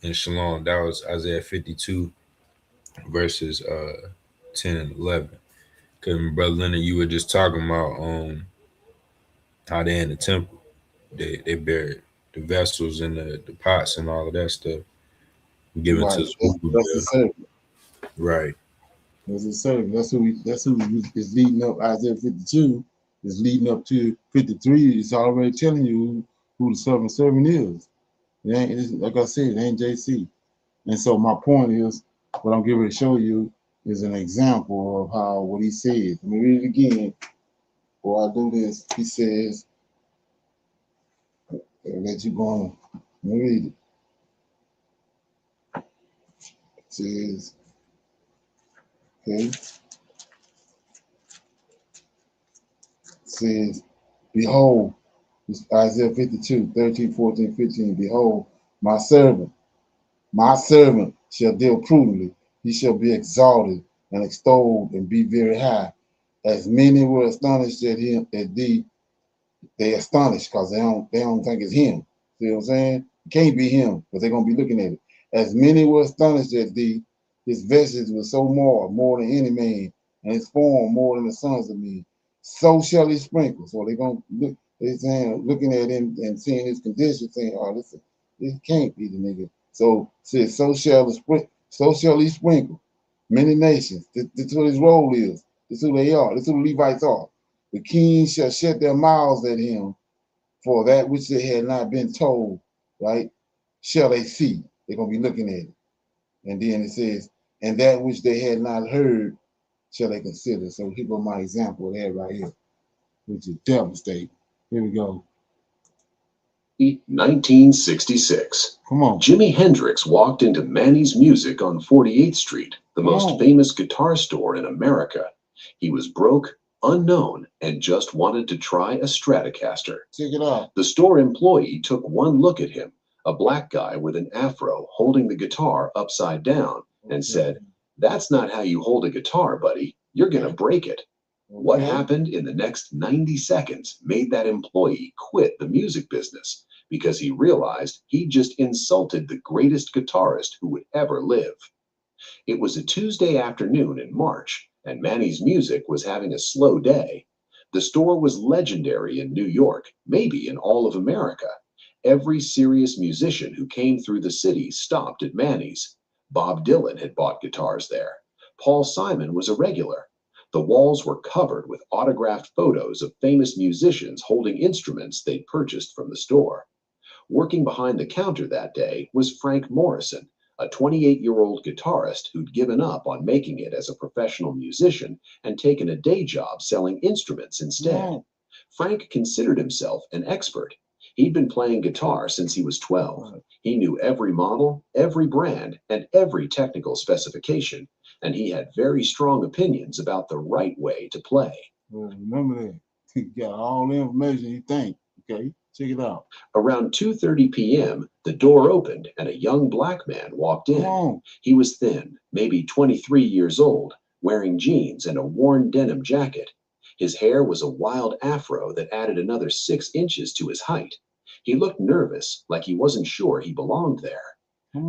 And shalom. That was Isaiah 52, verses 10 and 11. Because brother Leonard, you were just talking about how they in the temple. They bear the vessels and the pots and all of that stuff given Right. to That's the servant. Right. That's the servant. That's who is leading up. Isaiah 52 is leading up to 53. It's already telling you who the servant is. Like I said, it ain't JC. And so my point is, what I'm getting ready to show you is an example of how what he says. Let me read it again. Before I do this, he says, I'll let you go on. Let me read it. It says, okay. It says, behold, Isaiah 52, 13, 14, 15. Behold, my servant shall deal prudently. He shall be exalted and extolled and be very high. As many were astonished at him, at thee, they astonished because they don't think it's him. See what I'm saying? It can't be him because they're gonna be looking at it. As many were astonished at thee, his vestige was so more than any man, and his form more than the sons of men. So shall he sprinkle. So they're gonna look. They saying, looking at him and seeing his condition, saying, oh, this can't be the nigga. So says, so shall he sprinkle many nations. This is what his role is. This is who they are. This is who the Levites are. The kings shall shut their mouths at him, for that which they had not been told, right? Shall they see? They're gonna be looking at it. And then it says, and that which they had not heard shall they consider. So here go my example of that right here, which is devastating. Here we go. 1966. Come on. Jimi Hendrix walked into Manny's Music on 48th Street, the most famous guitar store in America. He was broke, unknown, and just wanted to try a Stratocaster. Check it out. The store employee took one look at him, a black guy with an afro holding the guitar upside down, and said, "That's not how you hold a guitar, buddy. You're gonna break it." What happened in the next 90 seconds made that employee quit the music business because he realized he just insulted the greatest guitarist who would ever live. It was a Tuesday afternoon in March, and Manny's Music was having a slow day. The store was legendary in New York, maybe in all of America. Every serious musician who came through the city stopped at Manny's. Bob Dylan had bought guitars there. Paul Simon was a regular. The walls were covered with autographed photos of famous musicians holding instruments they'd purchased from the store. Working behind the counter that day was Frank Morrison, a 28-year-old guitarist who'd given up on making it as a professional musician and taken a day job selling instruments instead. Frank considered himself an expert. He'd been playing guitar since he was 12. He knew every model, every brand, and every technical specification, and he had very strong opinions about the right way to play. Well, remember that. You got all the information you think. Okay, check it out. Around 2:30 p.m., the door opened and a young black man walked in. He was thin, maybe 23 years old, wearing jeans and a worn denim jacket. His hair was a wild afro that added another 6 inches to his height. He looked nervous, like he wasn't sure he belonged there.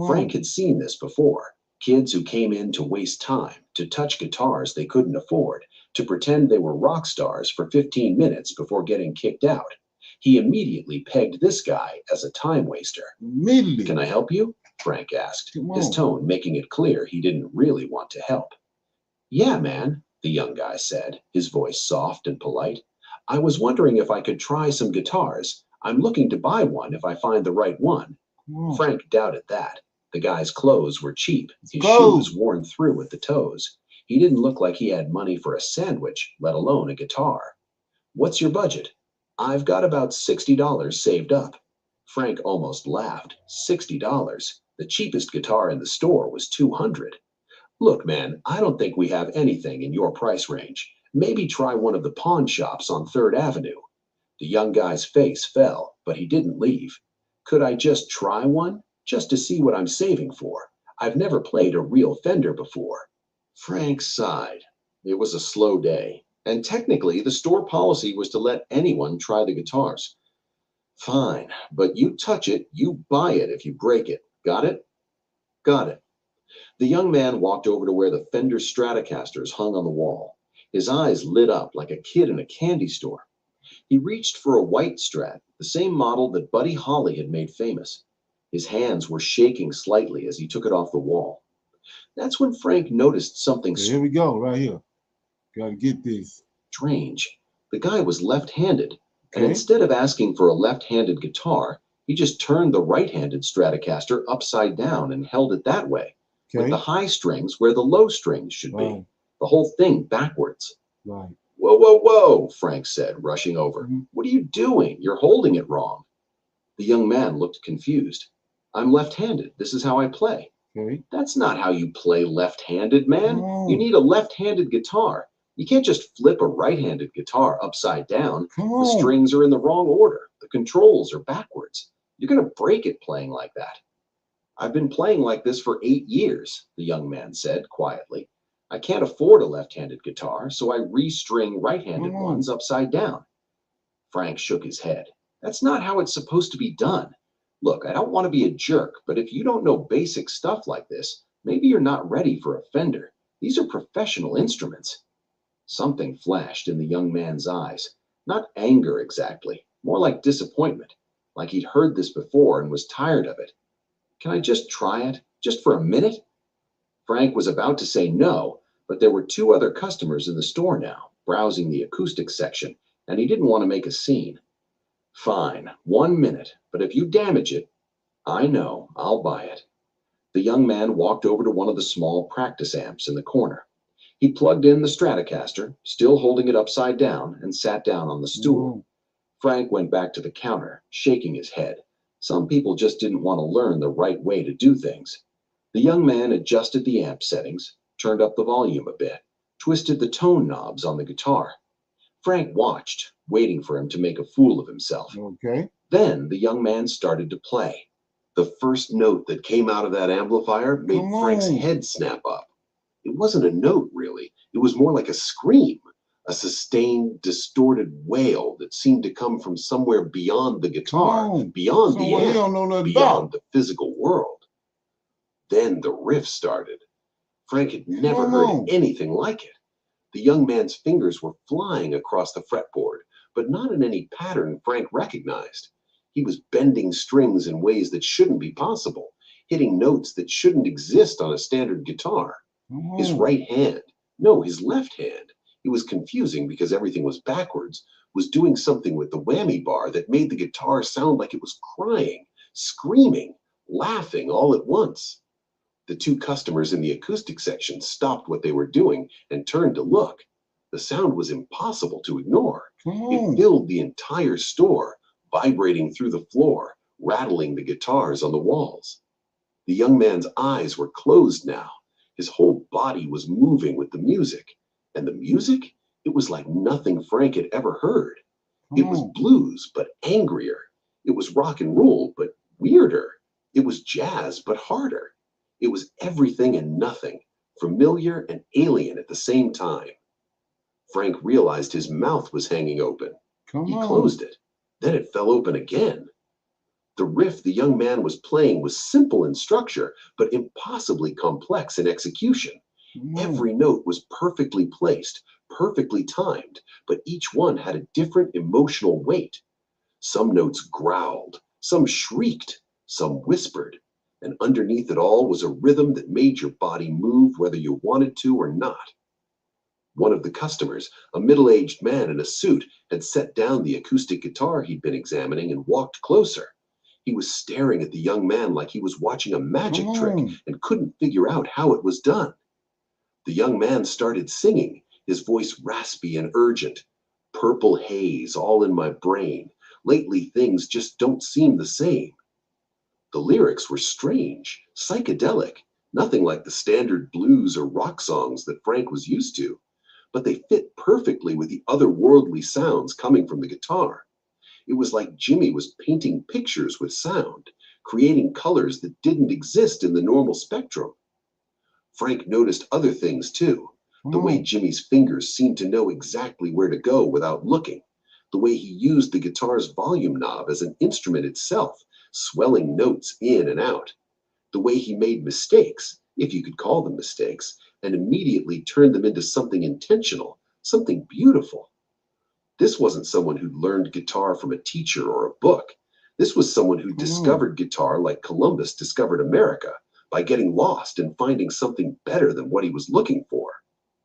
Frank had seen this before. Kids who came in to waste time, to touch guitars they couldn't afford, to pretend they were rock stars for 15 minutes before getting kicked out. He immediately pegged this guy as a time waster. Immediately. "Can I help you?" Frank asked, his tone making it clear he didn't really want to help. "Yeah, man," the young guy said, his voice soft and polite. "I was wondering if I could try some guitars. I'm looking to buy one if I find the right one." Frank doubted that. The guy's clothes were cheap, his shoes worn through at the toes. He didn't look like he had money for a sandwich, let alone a guitar. "What's your budget?" "I've got about $60 saved up." Frank almost laughed. $60. The cheapest guitar in the store was $200. "Look, man, I don't think we have anything in your price range. Maybe try one of the pawn shops on 3rd Avenue. The young guy's face fell, but he didn't leave. "Could I just try one? Just to see what I'm saving for. I've never played a real Fender before." Frank sighed. It was a slow day, and technically the store policy was to let anyone try the guitars. "Fine, but you touch it, you buy it if you break it. Got it?" "Got it." The young man walked over to where the Fender Stratocasters hung on the wall. His eyes lit up like a kid in a candy store. He reached for a white Strat, the same model that Buddy Holly had made famous. His hands were shaking slightly as he took it off the wall. That's when Frank noticed something Here we go, right here. Gotta get this. Strange. The guy was left-handed, and instead of asking for a left-handed guitar, he just turned the right-handed Stratocaster upside down and held it that way, with the high strings where the low strings should be. The whole thing backwards. Right. "Whoa, whoa, whoa," Frank said, rushing over. "What are you doing? You're holding it wrong." The young man looked confused. "I'm left-handed. This is how I play." "That's not how you play left-handed, man. You need a left-handed guitar. You can't just flip a right-handed guitar upside down. The strings are in the wrong order. The controls are backwards. You're going to break it playing like that." "I've been playing like this for 8 years," the young man said quietly. "I can't afford a left-handed guitar, so I restring right-handed ones upside down." Frank shook his head. "That's not how it's supposed to be done. Look, I don't want to be a jerk, but if you don't know basic stuff like this, maybe you're not ready for a Fender. These are professional instruments." Something flashed in the young man's eyes. Not anger exactly, more like disappointment, like he'd heard this before and was tired of it. Can I just try it, just for a minute? Frank was about to say no, but there were 2 other customers in the store now, browsing the acoustic section, and he didn't want to make a scene. Fine, 1 minute, but if you damage it, I know, I'll buy it. The young man walked over to one of the small practice amps in the corner. He plugged in the Stratocaster, still holding it upside down, and sat down on the stool. Frank went back to the counter, shaking his head. Some people just didn't want to learn the right way to do things. The young man adjusted the amp settings, turned up the volume a bit, twisted the tone knobs on the guitar. Frank watched, waiting for him to make a fool of himself. Okay. Then the young man started to play. The first note that came out of that amplifier made Frank's head snap up. It wasn't a note, really. It was more like a scream, a sustained, distorted wail that seemed to come from somewhere beyond the guitar, beyond the amp, beyond the physical world. Then the riff started. Frank had never heard anything like it. The young man's fingers were flying across the fretboard, but not in any pattern Frank recognized. He was bending strings in ways that shouldn't be possible, hitting notes that shouldn't exist on a standard guitar. His right hand, no, his left hand, it was confusing because everything was backwards, was doing something with the whammy bar that made the guitar sound like it was crying, screaming, laughing all at once. The 2 customers in the acoustic section stopped what they were doing and turned to look. The sound was impossible to ignore. It filled the entire store, vibrating through the floor, rattling the guitars on the walls. The young man's eyes were closed now. His whole body was moving with the music. And the music? It was like nothing Frank had ever heard. It was blues, but angrier. It was rock and roll, but weirder. It was jazz, but harder. It was everything and nothing, familiar and alien at the same time. Frank realized his mouth was hanging open. He closed it. Then it fell open again. The riff the young man was playing was simple in structure, but impossibly complex in execution. Every note was perfectly placed, perfectly timed, but each one had a different emotional weight. Some notes growled, some shrieked, some whispered, and underneath it all was a rhythm that made your body move whether you wanted to or not. One of the customers, a middle-aged man in a suit, had set down the acoustic guitar he'd been examining and walked closer. He was staring at the young man like he was watching a magic trick and couldn't figure out how it was done. The young man started singing, his voice raspy and urgent. Purple haze all in my brain. Lately things just don't seem the same. The lyrics were strange, psychedelic, nothing like the standard blues or rock songs that Frank was used to, but they fit perfectly with the otherworldly sounds coming from the guitar. It was like Jimmy was painting pictures with sound, creating colors that didn't exist in the normal spectrum. Frank noticed other things too. The way Jimmy's fingers seemed to know exactly where to go without looking. The way he used the guitar's volume knob as an instrument itself, swelling notes in and out. The way he made mistakes, if you could call them mistakes, and immediately turned them into something intentional, something beautiful. This wasn't someone who'd learned guitar from a teacher or a book. This was someone who discovered guitar like Columbus discovered America, by getting lost and finding something better than what he was looking for.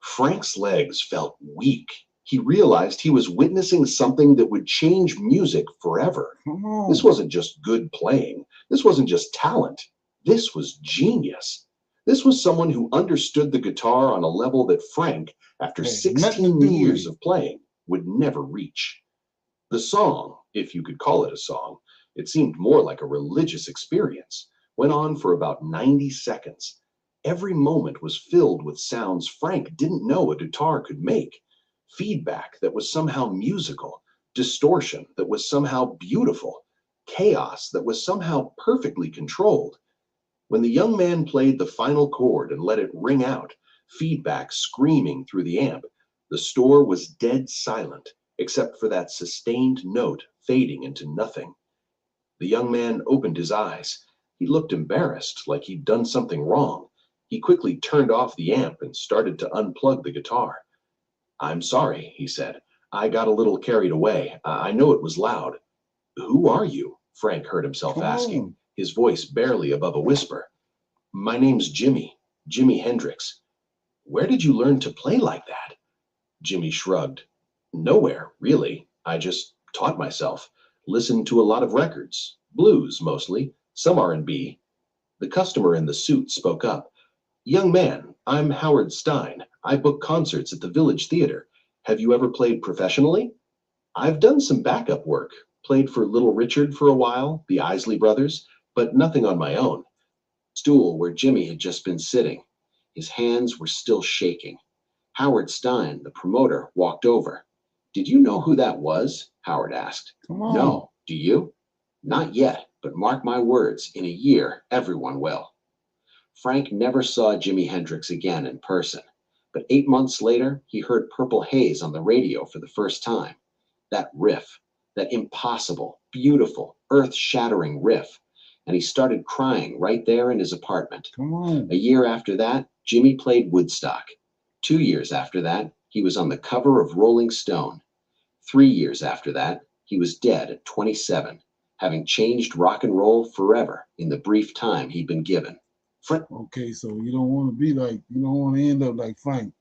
Frank's legs felt weak. He realized he was witnessing something that would change music forever. This wasn't just good playing. This wasn't just talent. This was genius. This was someone who understood the guitar on a level that Frank, after 16 years of playing, would never reach. The song, if you could call it a song, it seemed more like a religious experience, went on for about 90 seconds. Every moment was filled with sounds Frank didn't know a guitar could make. Feedback that was somehow musical, distortion that was somehow beautiful, chaos that was somehow perfectly controlled. When the young man played the final chord and let it ring out, feedback screaming through the amp, the store was dead silent, except for that sustained note fading into nothing. The young man opened his eyes. He looked embarrassed, like he'd done something wrong. He quickly turned off the amp and started to unplug the guitar. "I'm sorry," he said. "I got a little carried away. I know it was loud." Who are you? Frank heard himself asking, his voice barely above a whisper. My name's Jimmy, Jimi Hendrix. Where did you learn to play like that? Jimmy shrugged. Nowhere, really. I just taught myself. Listened to a lot of records. Blues, mostly. Some R&B. The customer in the suit spoke up. Young man, I'm Howard Stein. I book concerts at the Village Theater. Have you ever played professionally? I've done some backup work. Played for Little Richard for a while, the Isley Brothers, but nothing on my own. Stool where Jimmy had just been sitting. His hands were still shaking. Howard Stein, the promoter, walked over. Did you know who that was? Howard asked. No. Do you? Not yet, but mark my words, in a year, everyone will. Frank never saw Jimi Hendrix again in person, but 8 months later, he heard Purple Haze on the radio for the first time. That riff, that impossible, beautiful, earth-shattering riff, and he started crying right there in his apartment. A year after that, Jimmy played Woodstock. 2 years after that, he was on the cover of Rolling Stone. 3 years after that, he was dead at 27, having changed rock and roll forever in the brief time he'd been given. Okay, so you don't want to be like, you don't want to end up like Frank.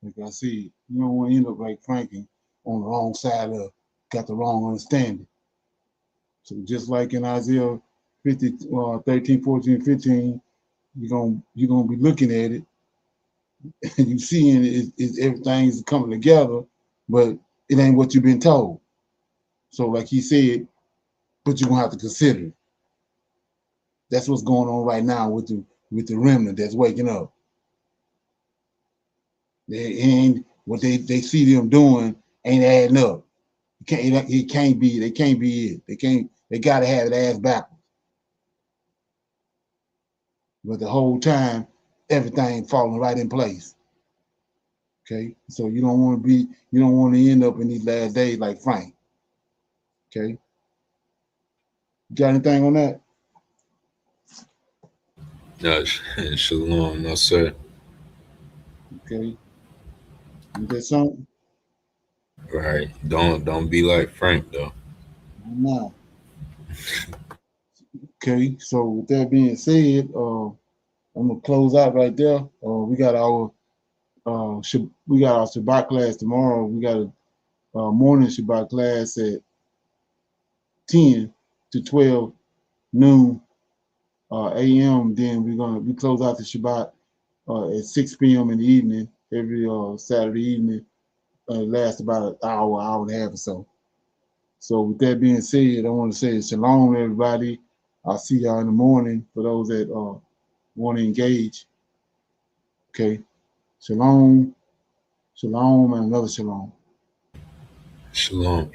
Like I said, you don't want to end up like Frank and on the wrong side of, got the wrong understanding. So just like in Isaiah 50, 13, 14, 15, you're gonna be looking at it and you seeing it, everything's coming together, but it ain't what you've been told. So like he said, but you're gonna have to consider it. That's what's going on right now with the remnant that's waking up. And what they see them doing ain't adding up. It can't be it. They gotta have it ass backwards. But the whole time, everything falling right in place. Okay, so you don't want to end up in these last days like Frank. Okay, you got anything on that? No, shalom, no sir. Okay, is that something? Right. Don't be like Frank though. No. Okay, so with that being said, I'm gonna close out right there. We got our Shabbat class tomorrow. We got a morning Shabbat class at 10 to 12 noon a.m. Then we close out the Shabbat at 6 p.m. in the evening every Saturday evening. Lasts about an hour and a half or so. So with that being said, I want to say shalom, everybody. I'll see y'all in the morning for those that want to engage. Okay, shalom, shalom, and another shalom. Shalom.